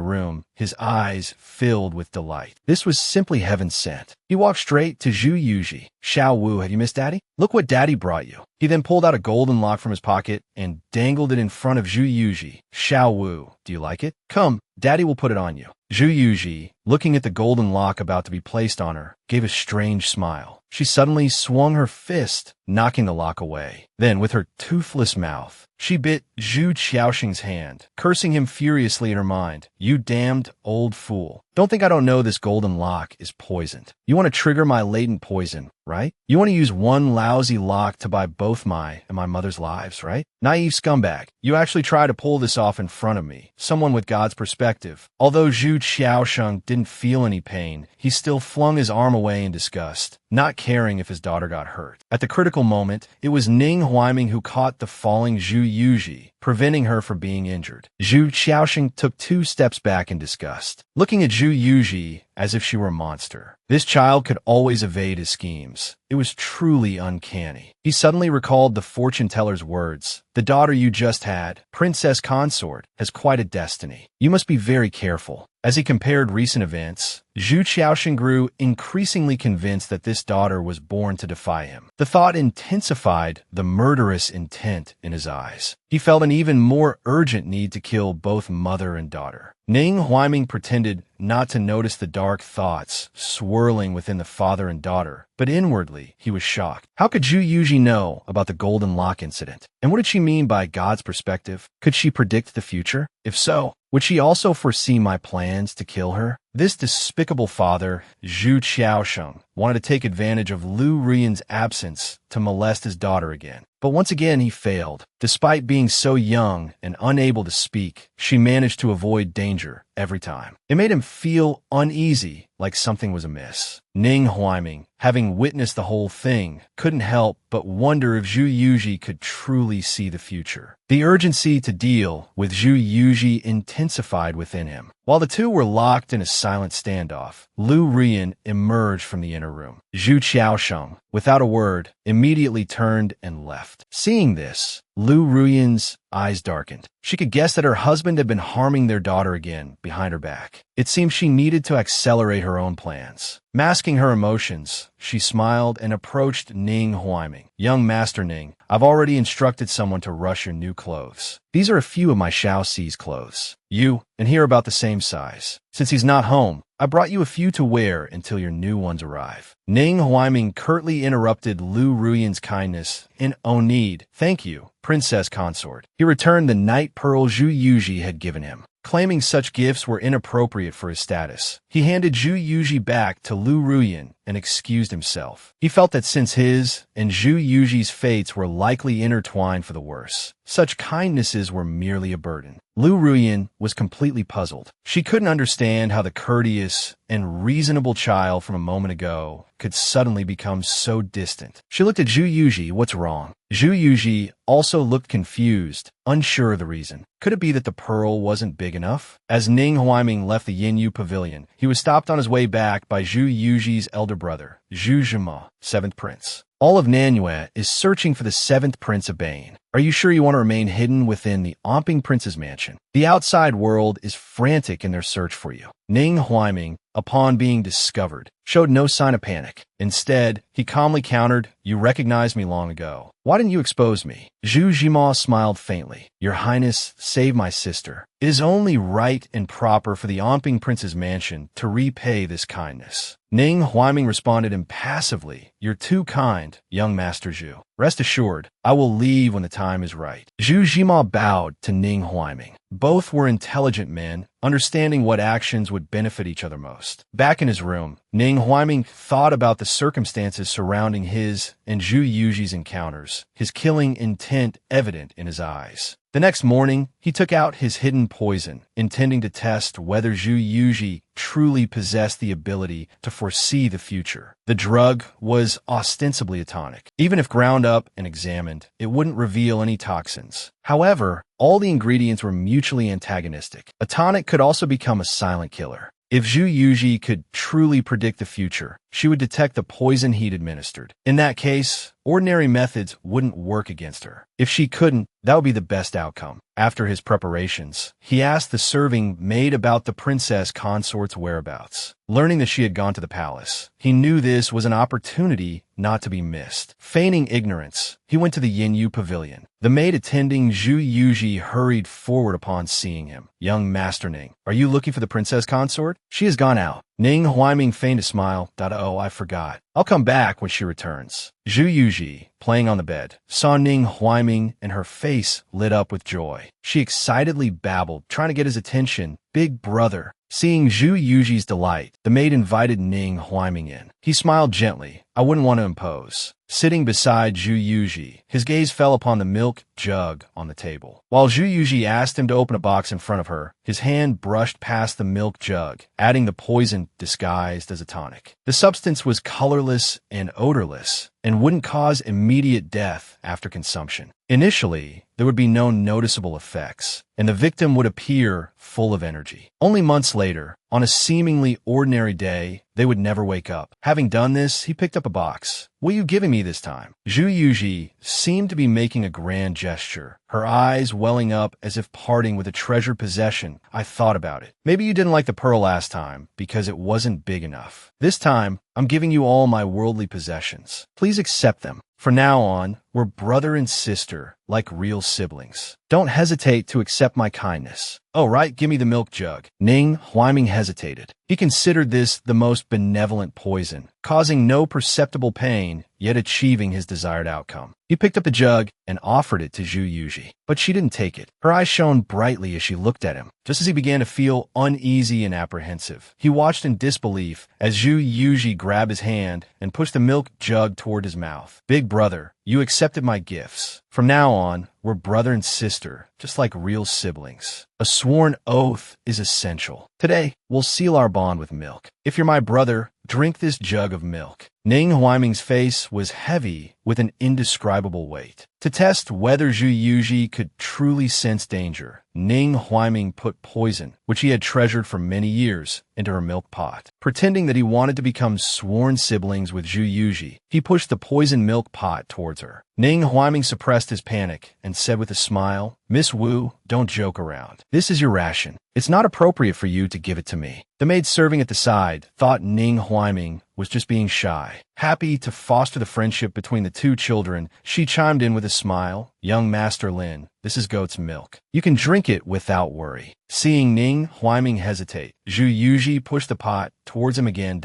room, his eyes filled with delight. This was simply heaven sent. He walked straight to Zhu Yuji. "Xiao Wu, have you missed Daddy? Look what Daddy brought you." He then pulled out a golden lock from his pocket and dangled it in front of Zhu Yuji. "Xiao Wu, do you like it? Come, Daddy will put it on you." Zhu Yuji, looking at the golden lock about to be placed on her, gave a strange smile. She suddenly swung her fist, knocking the lock away. Then, with her toothless mouth, she bit Zhu Qiaosheng's hand, cursing him furiously in her mind. "You damned old fool. Don't think I don't know this golden lock is poisoned. You want to trigger my latent poison, right? You want to use one lousy lock to buy both my and my mother's lives, right? Naive scumbag. You actually try to pull this off in front of me, someone with God's perspective." Although Zhu Qiaosheng didn't feel any pain, he still flung his arm away in disgust, not caring if his daughter got hurt. At the critical moment, it was Ning Huaiming who caught the falling Zhu Yuji, preventing her from being injured. Zhu Qiaosheng took 2 steps back in disgust, looking at Zhu Yuji as if she were a monster. This child could always evade his schemes. It was truly uncanny. He suddenly recalled the fortune teller's words. "The daughter you just had, princess consort, has quite a destiny. You must be very careful." As he compared recent events, Zhu Qiaosheng grew increasingly convinced that this daughter was born to defy him. The thought intensified the murderous intent in his eyes. He felt an even more urgent need to kill both mother and daughter. Ning Huaiming pretended not to notice the dark thoughts swirling within the father and daughter, but inwardly he was shocked. How could Zhu Yuji know about the golden lock incident? And what did she mean by God's perspective? Could she predict the future? If so, would she also foresee my plans to kill her? This despicable father, Zhu Qiaosheng, wanted to take advantage of Lu Ruyan's absence to molest his daughter again. But once again he failed. Despite being so young and unable to speak, she managed to avoid danger every time. It made him feel uneasy, like something was amiss. Ning Huaiming, having witnessed the whole thing, couldn't help but wonder if Zhu Yuji could truly see the future. The urgency to deal with Zhu Yuji intensified within him. While the two were locked in a silent standoff, Lu Ruyan emerged from the inner room. Zhu Qiaosheng, without a word, immediately turned and left. Seeing this, Lu Ruyan's eyes darkened. She could guess that her husband had been harming their daughter again behind her back. It seemed she needed to accelerate her own plans. Masking her emotions, she smiled and approached Ning Huaiming. "Young Master Ning, I've already instructed someone to rush your new clothes. These are a few of my Shao Ci's clothes. You, and here about the same size. Since he's not home, I brought you a few to wear until your new ones arrive." Ning Huaiming curtly interrupted Lu Ruyan's kindness in "Oh need, thank you, princess consort." He returned the night pearl Zhu Yuji had given him. Claiming such gifts were inappropriate for his status, he handed Zhu Yuji back to Lu Ruyan and excused himself. He felt that since his and Zhu Yuji's fates were likely intertwined for the worse, such kindnesses were merely a burden. Lu Ruyan was completely puzzled. She couldn't understand how the courteous and reasonable child from a moment ago could suddenly become so distant. She looked at Zhu Yuji. "What's wrong?" Zhu Yuji also looked confused, unsure of the reason. Could it be that the pearl wasn't big enough? As Ning Huaiming left the Yinyu pavilion, he was stopped on his way back by Zhu Yuji's elder brother, Zhu Zhima, 7th Prince. All of Manhwa is searching for the seventh prince of Bane. Are you sure you want to remain hidden within the Omping Prince's mansion? The outside world is frantic in their search for you. Ning Huaiming, upon being discovered, showed no sign of panic. Instead, he calmly countered, "You recognized me long ago. Why didn't you expose me?" Zhu Jima smiled faintly. "Your Highness, save my sister. It is only right and proper for the Omping Prince's mansion to repay this kindness." Ning Huaiming responded impassively, "You're too kind, young Master Zhu. Rest assured, I will leave when the time is right." Zhu Jima bowed to Ning Huaiming. Both were intelligent men, understanding what actions would benefit each other most. Back in his room, Ning Huaiming thought about the circumstances surrounding his and Zhu Yuji's encounters, his killing intent evident in his eyes. The next morning, he took out his hidden poison, intending to test whether Zhu Yuji truly possessed the ability to foresee the future. The drug was ostensibly a tonic. Even if ground up and examined, it wouldn't reveal any toxins. However, all the ingredients were mutually antagonistic. A tonic could also become a silent killer. If Zhu Yuji could truly predict the future, she would detect the poison he'd administered. In that case, ordinary methods wouldn't work against her. If she couldn't, that would be the best outcome. After his preparations, he asked the serving maid about the princess consort's whereabouts. Learning that she had gone to the palace, he knew this was an opportunity not to be missed. Feigning ignorance, he went to the Yinyu pavilion. The maid attending Zhu Yuji hurried forward upon seeing him. "Young Master Ning, are you looking for the princess consort? She has gone out." Ning Huaiming feigned a smile. "Oh, I forgot. I'll come back when she returns." Zhu Yuji, playing on the bed, saw Ning Huaiming and her face lit up with joy. She excitedly babbled, trying to get his attention. "Big brother." Seeing Zhu Yuji's delight, the maid invited Ning Huaiming in. He smiled gently. "I wouldn't want to impose." Sitting beside Zhu Yuji, his gaze fell upon the milk jug on the table. While Zhu Yuji asked him to open a box in front of her, his hand brushed past the milk jug, adding the poison disguised as a tonic. The substance was colorless and odorless, and wouldn't cause immediate death after consumption. Initially, there would be no noticeable effects, and the victim would appear full of energy. Only months later, on a seemingly ordinary day, they would never wake up. Having done this, he picked up a box. "What are you giving me this time?" Zhu Yuji seemed to be making a grand gesture, her eyes welling up as if parting with a treasured possession. "I thought about it. Maybe you didn't like the pearl last time because it wasn't big enough. This time, I'm giving you all my worldly possessions. Please accept them. From now on, we're brother and sister, like real siblings. Don't hesitate to accept my kindness." "Oh, right, give me the milk jug." Ning Huaiming hesitated. He considered this the most benevolent poison, causing no perceptible pain, yet achieving his desired outcome. He picked up the jug and offered it to Zhu Yuji, but she didn't take it. Her eyes shone brightly as she looked at him. Just as he began to feel uneasy and apprehensive, he watched in disbelief as Zhu Yuji grabbed his hand and pushed the milk jug toward his mouth. "Big brother, you accepted my gifts. From now on, we're brother and sister, just like real siblings. A sworn oath is essential. Today, we'll seal our bond with milk. If you're my brother, drink this jug of milk." Ning Huaiming's face was heavy with an indescribable weight. To test whether Zhu Yuji could truly sense danger, Ning Huaiming put poison, which he had treasured for many years, into her milk pot. Pretending that he wanted to become sworn siblings with Zhu Yuji, he pushed the poisoned milk pot towards her. Ning Huaiming suppressed his panic and said with a smile, "Miss Wu, don't joke around. This is your ration. It's not appropriate for you to give it to me." The maid serving at the side thought Ning Huaiming was just being shy. Happy to foster the friendship between the two children, she chimed in with a smile, "Young Master Lin, this is goat's milk. You can drink it without worry." Seeing Ning Huaiming hesitate, Zhu Yuji pushed the pot towards him again.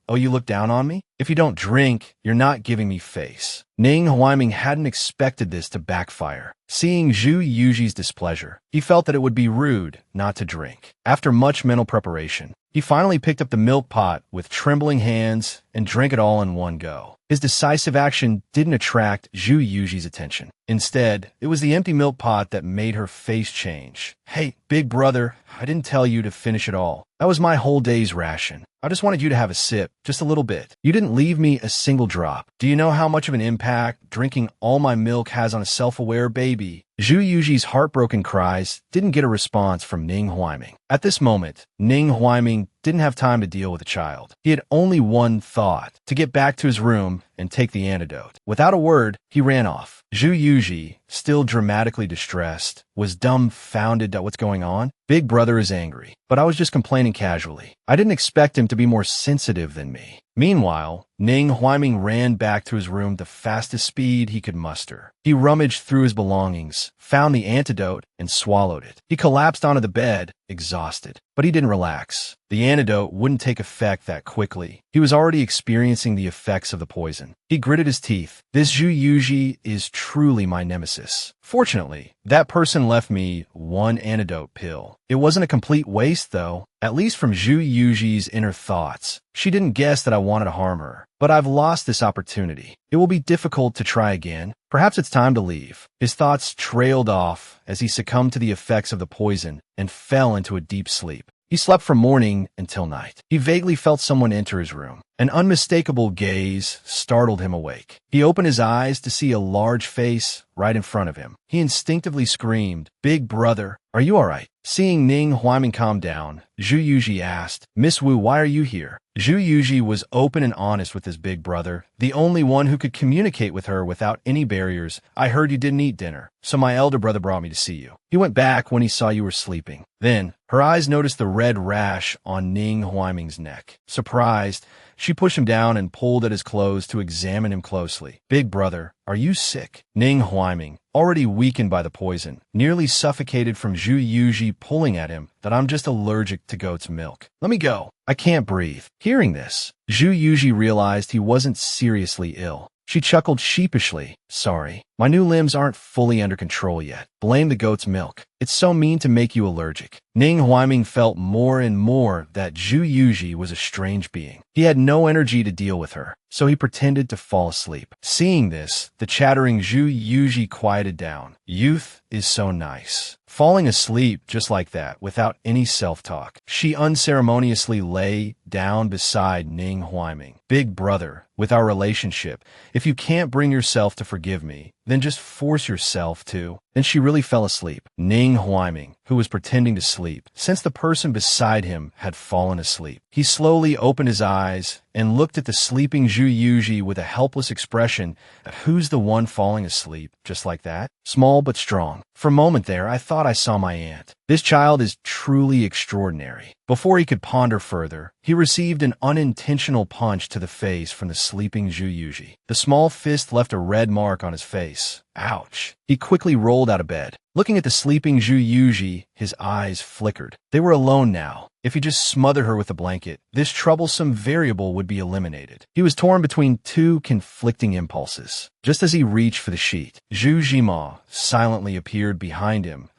"Oh, you look down on me? If you don't drink, you're not giving me face." Ning Huaiming hadn't expected this to backfire. Seeing Zhu Yuji's displeasure, he felt that it would be rude not to drink. After much mental preparation, he finally picked up the milk pot with trembling hands and drank it all in one go. His decisive action didn't attract Zhu Yuji's attention. Instead, it was the empty milk pot that made her face change. "Hey, big brother, I didn't tell you to finish it all. That was my whole day's ration. I just wanted you to have a sip, just a little bit. You didn't leave me a single drop. Do you know how much of an impact drinking all my milk has on a self-aware baby?" Zhu Yuji's heartbroken cries didn't get a response from Ning Huaiming. At this moment, Ning Huaiming didn't have time to deal with the child. He had only one thought: to get back to his room and take the antidote. Without a word, he ran off. Zhu Yuji, still dramatically distressed, was dumbfounded at what's going on. "Big brother is angry, but I was just complaining casually. I didn't expect him to be more sensitive than me." Meanwhile, Ning Huaiming ran back to his room the fastest speed he could muster. He rummaged through his belongings, found the antidote, and swallowed it. He collapsed onto the bed, exhausted. But he didn't relax. The antidote wouldn't take effect that quickly. He was already experiencing the effects of the poison. He gritted his teeth. "This Zhu Yuji is truly my nemesis. Fortunately, that person left me one antidote pill. It wasn't a complete waste, though, at least from Zhu Yuji's inner thoughts. She didn't guess that I wanted to harm her. But I've lost this opportunity. It will be difficult to try again. Perhaps it's time to leave." His thoughts trailed off as he succumbed to the effects of the poison and fell into a deep sleep. He slept from morning until night. He vaguely felt someone enter his room. An unmistakable gaze startled him awake. He opened his eyes to see a large face right in front of him. He instinctively screamed, "Big brother, are you all right?" Seeing Ning Huaiming calm down, Zhu Yuji asked, "Miss Wu, why are you here?" Zhu Yuji was open and honest with his big brother, the only one who could communicate with her without any barriers. "I heard you didn't eat dinner, so my elder brother brought me to see you. He went back when he saw you were sleeping." Then, her eyes noticed the red rash on Ning Huaiming's neck. Surprised, she pushed him down and pulled at his clothes to examine him closely. "Big brother, are you sick?" Ning Huaiming, already weakened by the poison, nearly suffocated from Zhu Yuji pulling at him, "That I'm just allergic to goat's milk. Let me go. I can't breathe." Hearing this, Zhu Yuji realized he wasn't seriously ill. She chuckled sheepishly. "Sorry, my new limbs aren't fully under control yet. Blame the goat's milk. It's so mean to make you allergic." Ning Huaiming felt more and more that Zhu Yuji was a strange being. He had no energy to deal with her, so he pretended to fall asleep. Seeing this, the chattering Zhu Yuji quieted down. Youth is so nice. Falling asleep just like that, without any self-talk, she unceremoniously lay down beside Ning Huaiming. "Big brother, with our relationship, if you can't bring yourself to forgive me, then just force yourself to." Then she really fell asleep. Ning Huaiming, who was pretending to sleep, since the person beside him had fallen asleep. He slowly opened his eyes and looked at the sleeping Zhu Yuji with a helpless expression. "Who's the one falling asleep just like that? Small but strong. For a moment there, I thought I saw my aunt. This child is truly extraordinary." Before he could ponder further, he received an unintentional punch to the face from the sleeping Zhu Yuji. The small fist left a red mark on his face. Ouch. He quickly rolled out of bed. Looking at the sleeping Zhu Yuji, his eyes flickered. They were alone now. If he just smothered her with a blanket, this troublesome variable would be eliminated. He was torn between two conflicting impulses. Just as he reached for the sheet, Zhu Jima silently appeared behind him.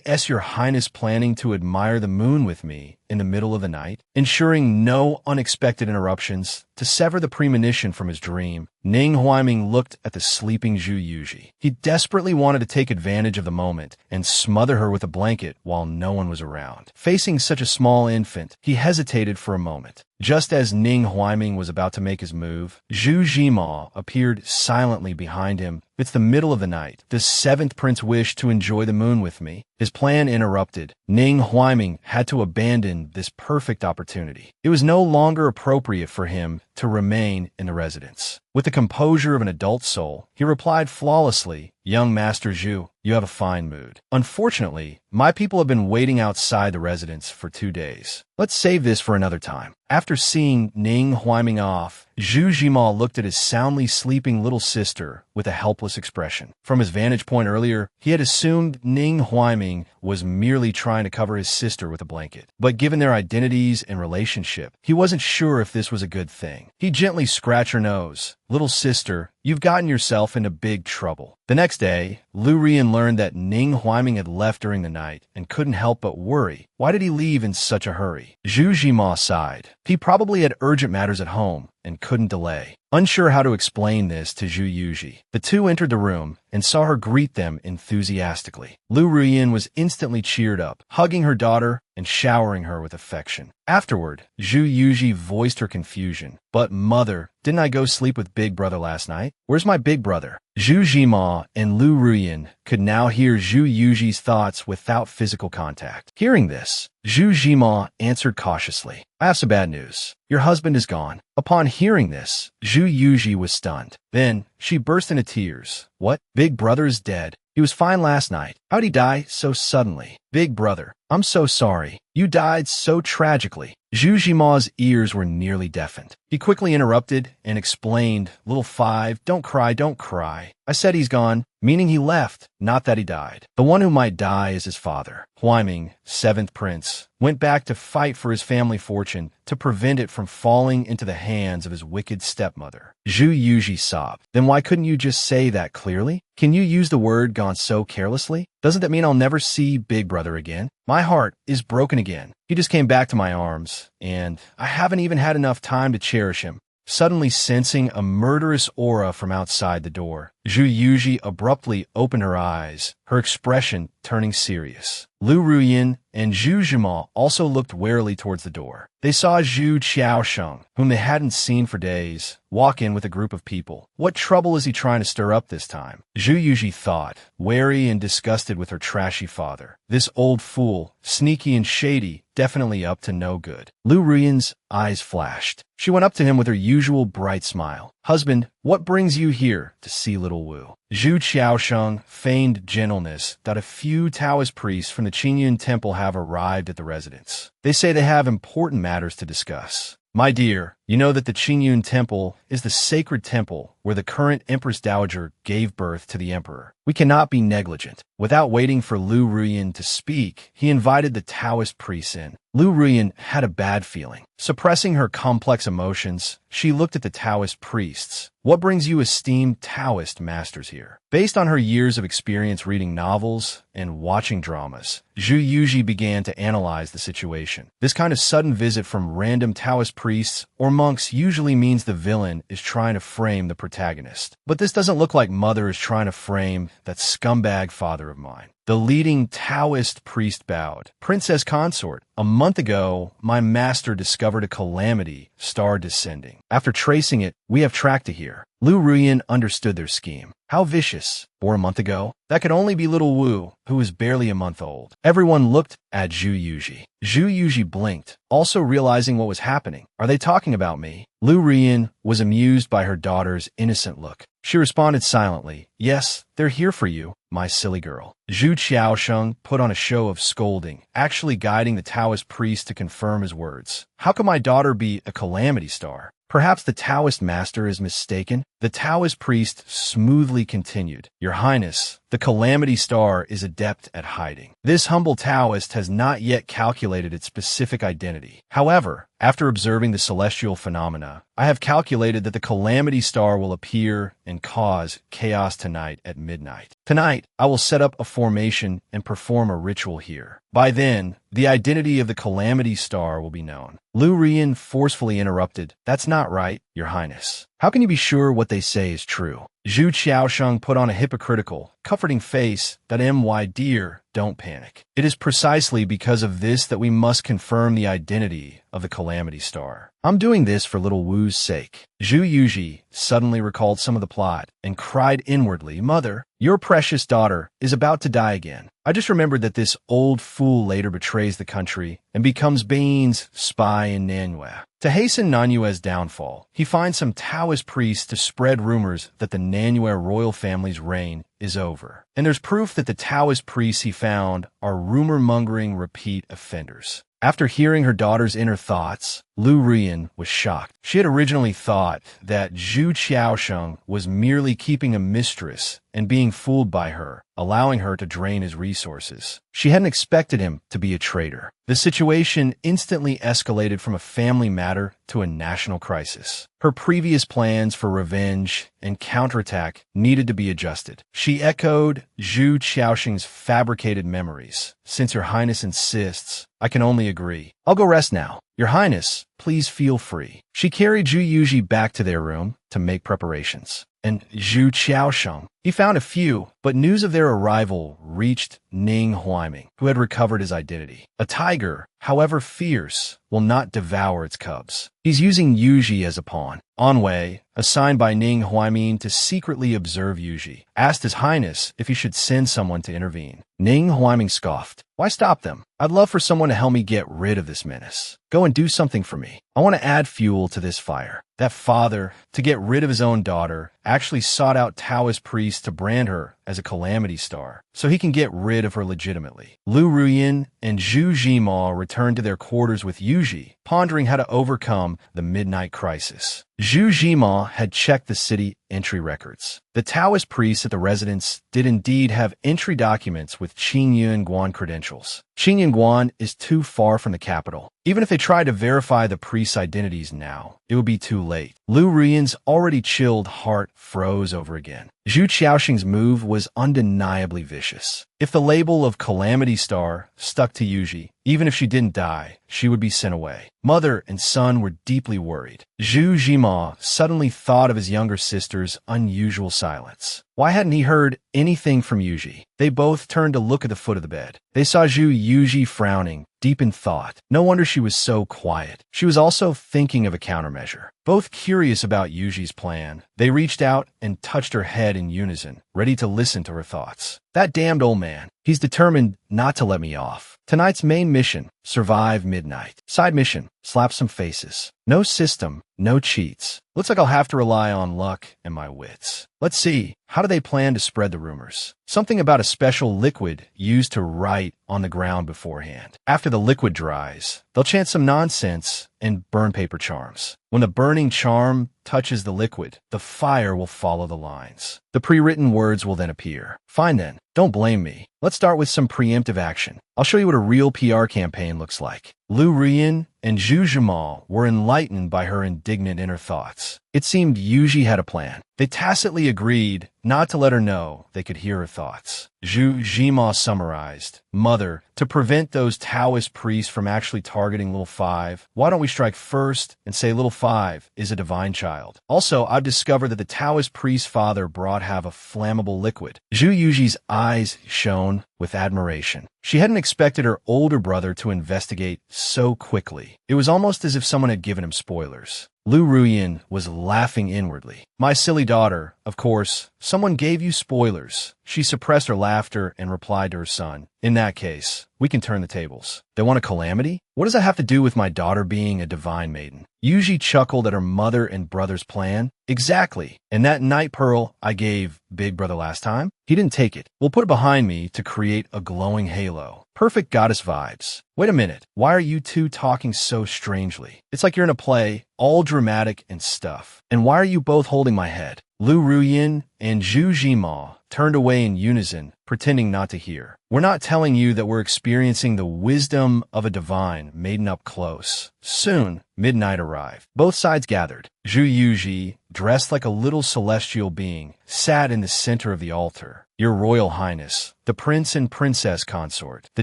"Is Your Highness planning to admire the moon with me in the middle of the night?" Ensuring no unexpected interruptions, to sever the premonition from his dream, Ning Huaiming looked at the sleeping Zhu Yuji. He desperately wanted to take advantage of the moment and smother her with a blanket while no one was around. Facing such a small infant, he hesitated for a moment. Just as Ning Huaiming was about to make his move, Zhu Jima appeared silently behind him. "It's the middle of the night. The seventh prince wished to enjoy the moon with me." His plan interrupted. Ning Huaiming had to abandon this perfect opportunity. It was no longer appropriate for him to remain in the residence. With the composure of an adult soul, he replied flawlessly, "Young Master Zhu, you have a fine mood. Unfortunately, my people have been waiting outside the residence for 2 days. Let's save this for another time." After seeing Ning Huaiming off, Zhu Jima looked at his soundly sleeping little sister with a helpless expression. From his vantage point earlier, he had assumed Ning Huaiming was merely trying to cover his sister with a blanket. But given their identities and relationship, he wasn't sure if this was a good thing. He gently scratched her nose. "Little sister, you've gotten yourself into big trouble." The next day, Lu Rian learned that Ning Huaiming had left during the night and couldn't help but worry. Why did he leave in such a hurry? Zhu Jima sighed. He probably had urgent matters at home and couldn't delay. unsure how to explain this to Zhu Yuji. The two entered the room and saw her greet them enthusiastically. Lu Ruyin was instantly cheered up, hugging her daughter and showering her with affection. Afterward, Zhu Yuji voiced her confusion. "But mother, didn't I go sleep with Big Brother last night? Where's my big brother?" Zhu Jima and Lu Ruyin could now hear Zhu Yuji's thoughts without physical contact. Hearing this, Zhu Jima answered cautiously, "I have some bad news. Your husband is gone." Upon hearing this, Zhu Yuji was stunned. Then she burst into tears. "What? Big Brother is dead? He was fine last night. How'd he die so suddenly? Big Brother, I'm so sorry. You died so tragically." Zhu Jima's ears were nearly deafened. He quickly interrupted and explained, "Little Five, don't cry, don't cry. I said he's gone, meaning he left, not that he died. The one who might die is his father." Huaiming, 7th prince, went back to fight for his family fortune to prevent it from falling into the hands of his wicked stepmother. Zhu Yuji sobbed. "Then why couldn't you just say that clearly? Can you use the word gone so carelessly? Doesn't that mean I'll never see Big Brother again? My heart is broken again. He just came back to my arms, and I haven't even had enough time to cherish him." Suddenly sensing a murderous aura from outside the door, Zhu Yuji abruptly opened her eyes, her expression turning serious. Lu Ruyin and Zhu Jima also looked warily towards the door. They saw Zhu Qiaosheng, whom they hadn't seen for days, walk in with a group of people. What trouble is he trying to stir up this time? Zhu Yuji thought, wary and disgusted with her trashy father. This old fool, sneaky and shady, definitely up to no good. Lu Ruyin's eyes flashed. She went up to him with her usual bright smile. "Husband, what brings you here to see little Wu?" Zhu Qiaosheng feigned gentleness that a few Taoist priests from the Qingyun temple have arrived at the residence. They say they have important matters to discuss. "My dear, you know that the Qingyun temple is the sacred temple where the current Empress Dowager gave birth to the emperor. We cannot be negligent." Without waiting for Lu Ruyin to speak, he invited the Taoist priests in. Lu Ruyin had a bad feeling. Suppressing her complex emotions, she looked at the Taoist priests. "What brings you esteemed Taoist masters here?" Based on her years of experience reading novels and watching dramas, Zhu Yuji began to analyze the situation. This kind of sudden visit from random Taoist priests or monks usually means the villain is trying to frame the protagonist. But this doesn't look like Mother is trying to frame that scumbag father of mine. The leading Taoist priest bowed. "Princess Consort, a month ago, my master discovered a calamity star descending. After tracing it, we have tracked it here." Lu Ruyin understood their scheme. How vicious. Or a month ago? That could only be little Wu, who was barely a month old. Everyone looked at Zhu Yuji. Zhu Yuji blinked, also realizing what was happening. "Are they talking about me?" Lu Ruyin was amused by her daughter's innocent look. She responded silently, "Yes, they're here for you, my silly girl." Zhu Qiaosheng put on a show of scolding, actually guiding the Taoist priest to confirm his words. "How could my daughter be a calamity star? Perhaps the Taoist master is mistaken." The Taoist priest smoothly continued, "Your Highness, the calamity star is adept at hiding. This humble Taoist has not yet calculated its specific identity. However, after observing the celestial phenomena, I have calculated that the calamity star will appear and cause chaos tonight at midnight. Tonight, I will set up a formation and perform a ritual here. By then, the identity of the calamity star will be known." Lu Ruyin forcefully interrupted, "That's not right, Your Highness. How can you be sure what they say is true?" Zhu Qiaosheng put on a hypocritical, comforting face that "My dear, don't panic. It is precisely because of this that we must confirm the identity of the calamity star. I'm doing this for little Wu's sake." Zhu Yuji suddenly recalled some of the plot and cried inwardly, "Mother, your precious daughter is about to die again. I just remembered that this old fool later betrays the country and becomes Bain's spy in Manhwa. To hasten Nanyue's downfall, he finds some Taoist priests to spread rumors that the Nanyue royal family's reign is over. And there's proof that the Taoist priests he found are rumor-mongering repeat offenders." After hearing her daughter's inner thoughts, Lu Ruyin was shocked. She had originally thought that Zhu Qiaosheng was merely keeping a mistress and being fooled by her, allowing her to drain his resources. She hadn't expected him to be a traitor. The situation instantly escalated from a family matter to a national crisis. Her previous plans for revenge and counterattack needed to be adjusted. She echoed Zhu Qiaosheng's fabricated memories. "Since Your Highness insists, I can only agree. I'll go rest now." "Your Highness, please feel free." She carried Zhu Yuji back to their room to make preparations. And Zhu Qiaosheng, he found a few, but news of their arrival reached Ning Huaiming, who had recovered his identity. A tiger, however fierce, will not devour its cubs. He's using Yuji as a pawn. Anwei, assigned by Ning Huaiming to secretly observe Yuji, asked His Highness if he should send someone to intervene. Ning Huaiming scoffed. "Why stop them? I'd love for someone to help me get rid of this menace. Go and do something for me. I want to add fuel to this fire." That father, to get rid of his own daughter, actually sought out Taoist priests to brand her as a calamity star, so he can get rid of her legitimately. Lu Ruyin and Zhu Jima returned to their quarters with Yuji, pondering how to overcome the midnight crisis. Zhu Jima had checked the city entry records. The Taoist priests at the residence did indeed have entry documents with Qingyuan Guan credentials. Qingyuan Guan is too far from the capital. Even if they tried to verify the priests' identities now, it would be too late. Lu Ruyin's already chilled heart froze over again. Zhu Qiaosheng's move was undeniably vicious. If the label of Calamity Star stuck to Yuji, even if she didn't die, she would be sent away. Mother and son were deeply worried. Zhu Jima suddenly thought of his younger sister's unusual silence. Why hadn't he heard anything from Yuji? They both turned to look at the foot of the bed. They saw Zhu Yuji frowning, deep in thought. No wonder she was so quiet. She was also thinking of a countermeasure. Both curious about Yuji's plan, they reached out and touched her head in unison, ready to listen to her thoughts. That damned old man. He's determined not to let me off. Tonight's main mission, survive midnight. Side mission, slap some faces. No system, no cheats. Looks like I'll have to rely on luck and my wits. Let's see, how do they plan to spread the rumors? Something about a special liquid used to write on the ground beforehand. After the liquid dries, they'll chant some nonsense and burn paper charms. When the burning charm touches the liquid, the fire will follow the lines. The pre-written words will then appear. Fine then, don't blame me. Let's start with some preemptive action. I'll show you what a real PR campaign looks like. Lu Ruyin and Zhu Jimal were enlightened by her indignant inner thoughts. It seemed Yuji had a plan. They tacitly agreed not to let her know they could hear her thoughts. Zhu Jima summarized, "Mother, to prevent those Taoist priests from actually targeting Little Five, why don't we strike first and say Little Five is a divine child? Also, I've discovered that the Taoist priest's father brought have a flammable liquid." Zhu Yuji's eyes shone with admiration. She hadn't expected her older brother to investigate so quickly. It was almost as if someone had given him spoilers. Lu Ruyin was laughing inwardly. "My silly daughter, of course, someone gave you spoilers." She suppressed her laughter and replied to her son, "In that case, we can turn the tables. They want a calamity? What does that have to do with my daughter being a divine maiden?" Yuji chuckled at her mother and brother's plan. "Exactly. And that night pearl I gave Big Brother last time? He didn't take it. We'll put it behind me to create a glowing halo. Perfect goddess vibes. Wait a minute. Why are you two talking so strangely? It's like you're in a play, all dramatic and stuff. And why are you both holding my head?" Lu Ruyin and Zhu Jima turned away in unison, pretending not to hear. "We're not telling you that we're experiencing the wisdom of a divine maiden up close." Soon, midnight arrived. Both sides gathered. Zhu Yuji, dressed like a little celestial being, sat in the center of the altar. "Your Royal Highness, the Prince and Princess Consort, the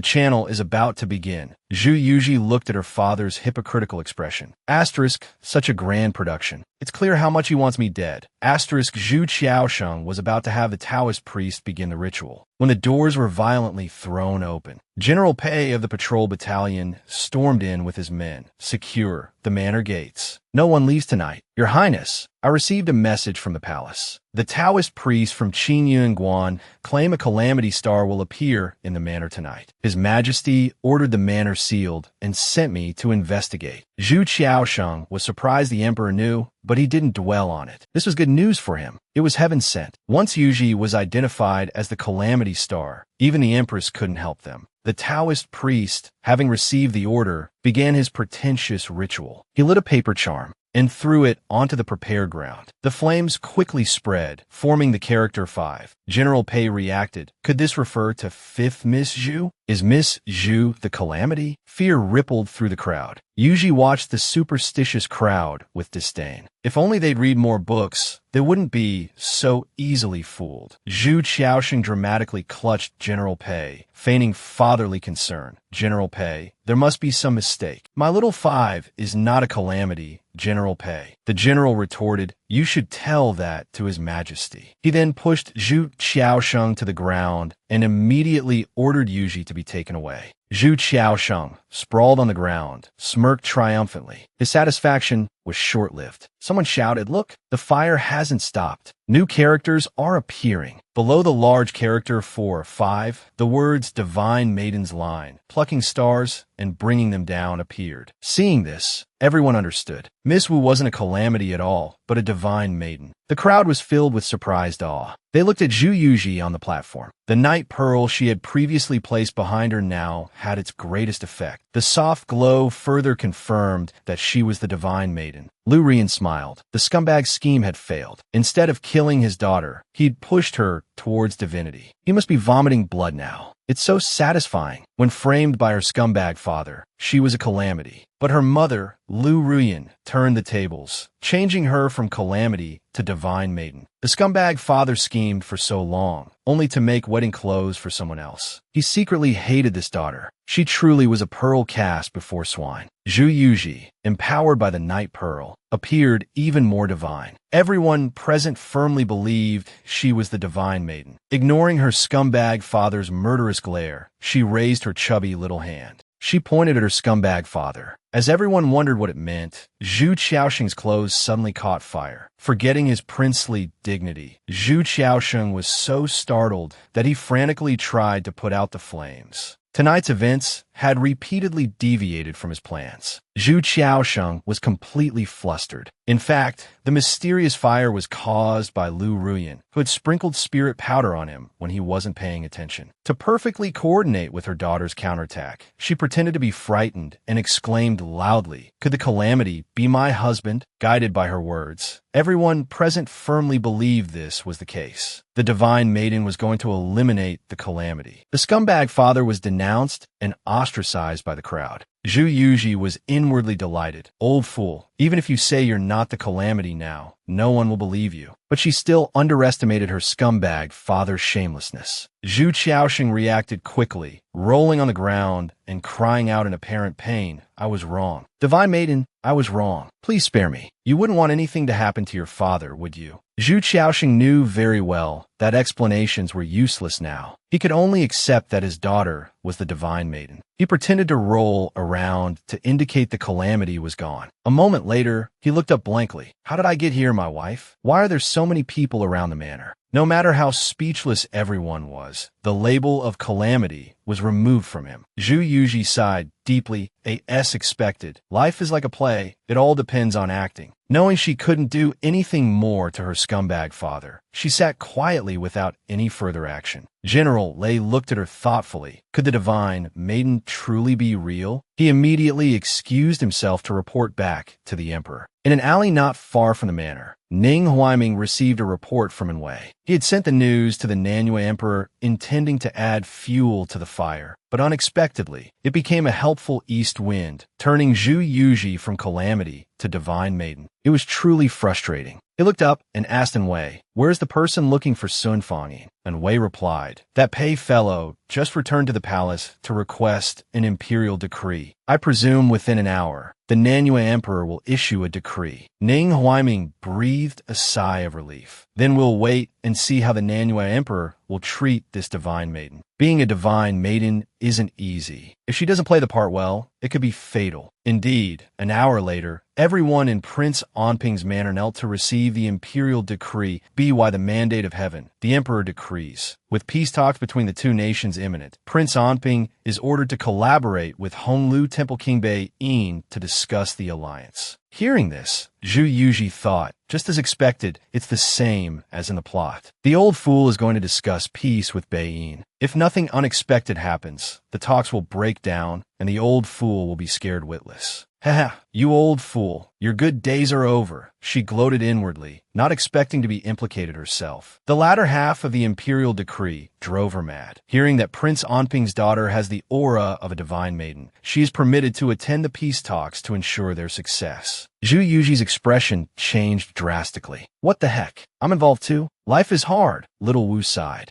channel is about to begin." Zhu Yuji looked at her father's hypocritical expression. Asterisk, such a grand production. It's clear how much he wants me dead. Asterisk, Zhu Qiaosheng was about to have the Taoist priest begin the ritual, when the doors were violently thrown open. General Pei of the patrol battalion stormed in with his men. "Secure the manor gates. No one leaves tonight. Your Highness, I received a message from the palace. The Taoist priest from Qingyuan Guan claim a calamity star will appear in the manor tonight. His Majesty ordered the manor sealed and sent me to investigate." Zhu Qiaosheng was surprised the emperor knew, but he didn't dwell on it. This was good news for him. It was heaven sent. Once Yuji was identified as the calamity star, even the empress couldn't help them. The Taoist priest, having received the order, began his pretentious ritual. He lit a paper charm. and threw it onto the prepared ground. The flames quickly spread, forming the character 5. General Pei reacted. Could this refer to 5th Miss Zhu? Is Miss Zhu the calamity? Fear rippled through the crowd. Yuji watched the superstitious crowd with disdain. If only they'd read more books, they wouldn't be so easily fooled. Zhu Qiaoxing dramatically clutched General Pei, feigning fatherly concern. General Pei, there must be some mistake. My little 5 is not a calamity, General Pei. The general retorted, you should tell that to His Majesty. He then pushed Zhu Qiaosheng to the ground and immediately ordered Yuji to be taken away. Zhu Qiaosheng, sprawled on the ground, smirked triumphantly. His satisfaction was short-lived. Someone shouted, look, the fire hasn't stopped. New characters are appearing. Below the large character 4 or 5, the words Divine Maiden's line, plucking stars and bringing them down appeared. Seeing this, everyone understood. Miss Wu wasn't a calamity at all, but a divine maiden. The crowd was filled with surprised awe. They looked at Zhu Yuji on the platform. The night pearl she had previously placed behind her now had its greatest effect. The soft glow further confirmed that she was the divine maiden. Lu Rian smiled. The scumbag's scheme had failed. Instead of killing his daughter, he'd pushed her towards divinity. He must be vomiting blood now. It's so satisfying. When framed by her scumbag father, she was a calamity. But her mother, Lu Ruyan, turned the tables, changing her from calamity to divine maiden. The scumbag father schemed for so long, only to make wedding clothes for someone else. He secretly hated this daughter. She truly was a pearl cast before swine. Zhu Yuji, empowered by the night pearl, appeared even more divine. Everyone present firmly believed she was the divine maiden. Ignoring her scumbag father's murderous glare, she raised her chubby little hand. She pointed at her scumbag father. As everyone wondered what it meant, Zhu Qiaoxing's clothes suddenly caught fire. Forgetting his princely dignity, Zhu Qiaoxing was so startled that he frantically tried to put out the flames. Tonight's events had repeatedly deviated from his plans. Zhu Qiaosheng was completely flustered. In fact, the mysterious fire was caused by Lu Ruyan, who had sprinkled spirit powder on him when he wasn't paying attention. To perfectly coordinate with her daughter's counterattack, she pretended to be frightened and exclaimed loudly, "Could the calamity be my husband?" Guided by her words, everyone present firmly believed this was the case. The divine maiden was going to eliminate the calamity. The scumbag father was denounced and ostracized by the crowd. Zhu Yuji was inwardly delighted. Old fool, even if you say you're not the calamity now, no one will believe you. But she still underestimated her scumbag father's shamelessness. Zhu Qiaoxing reacted quickly, rolling on the ground and crying out in apparent pain, "I was wrong. Divine Maiden, I was wrong. Please spare me. You wouldn't want anything to happen to your father, would you?" Zhu Qiaoxing knew very well that explanations were useless now. He could only accept that his daughter was the divine maiden. He pretended to roll around to indicate the calamity was gone. A moment later, he looked up blankly. "How did I get here, my wife? Why are there so many people around the manor?" No matter how speechless everyone was, the label of calamity was removed from him. Zhu Yuji sighed deeply, as expected. Life is like a play. It all depends on acting. Knowing she couldn't do anything more to her scumbag father, she sat quietly without any further action. General Lei looked at her thoughtfully. Could the divine maiden truly be real? He immediately excused himself to report back to the emperor. In an alley not far from the manor, Ning Huaiming received a report from Manhwa. He had sent the news to the Manhwa emperor, intending to add fuel to the fire. But unexpectedly, it became a helpful east wind, turning Zhu Yuji from calamity to divine maiden. It was truly frustrating. He looked up and asked Wei, "Where's the person looking for Sun Fangyin?" And Wei replied, "That Pei fellow just returned to the palace to request an imperial decree. I presume within an hour, the Manhwa emperor will issue a decree." Ning Huaiming breathed a sigh of relief. "Then we'll wait and see how the Manhwa emperor will treat this divine maiden. Being a divine maiden isn't easy. If she doesn't play the part well, it could be fatal." Indeed, an hour later, everyone in Prince Onping's manor knelt to receive the imperial decree, by the mandate of heaven. The emperor decrees. With peace talks between the two nations imminent, Prince Onping is ordered to collaborate with Honglu Temple King Bei-yin to discuss the alliance. Hearing this, Zhu Yuji thought, just as expected, it's the same as in the plot. The old fool is going to discuss peace with Bei-yin. If nothing unexpected happens, the talks will break down and the old fool will be scared witless. Haha, you old fool. Your good days are over, she gloated inwardly, not expecting to be implicated herself. The latter half of the imperial decree drove her mad. Hearing that Prince Onping's daughter has the aura of a divine maiden, she is permitted to attend the peace talks to ensure their success. Zhu Yuji's expression changed drastically. What the heck? I'm involved too? Life is hard, little Wu sighed.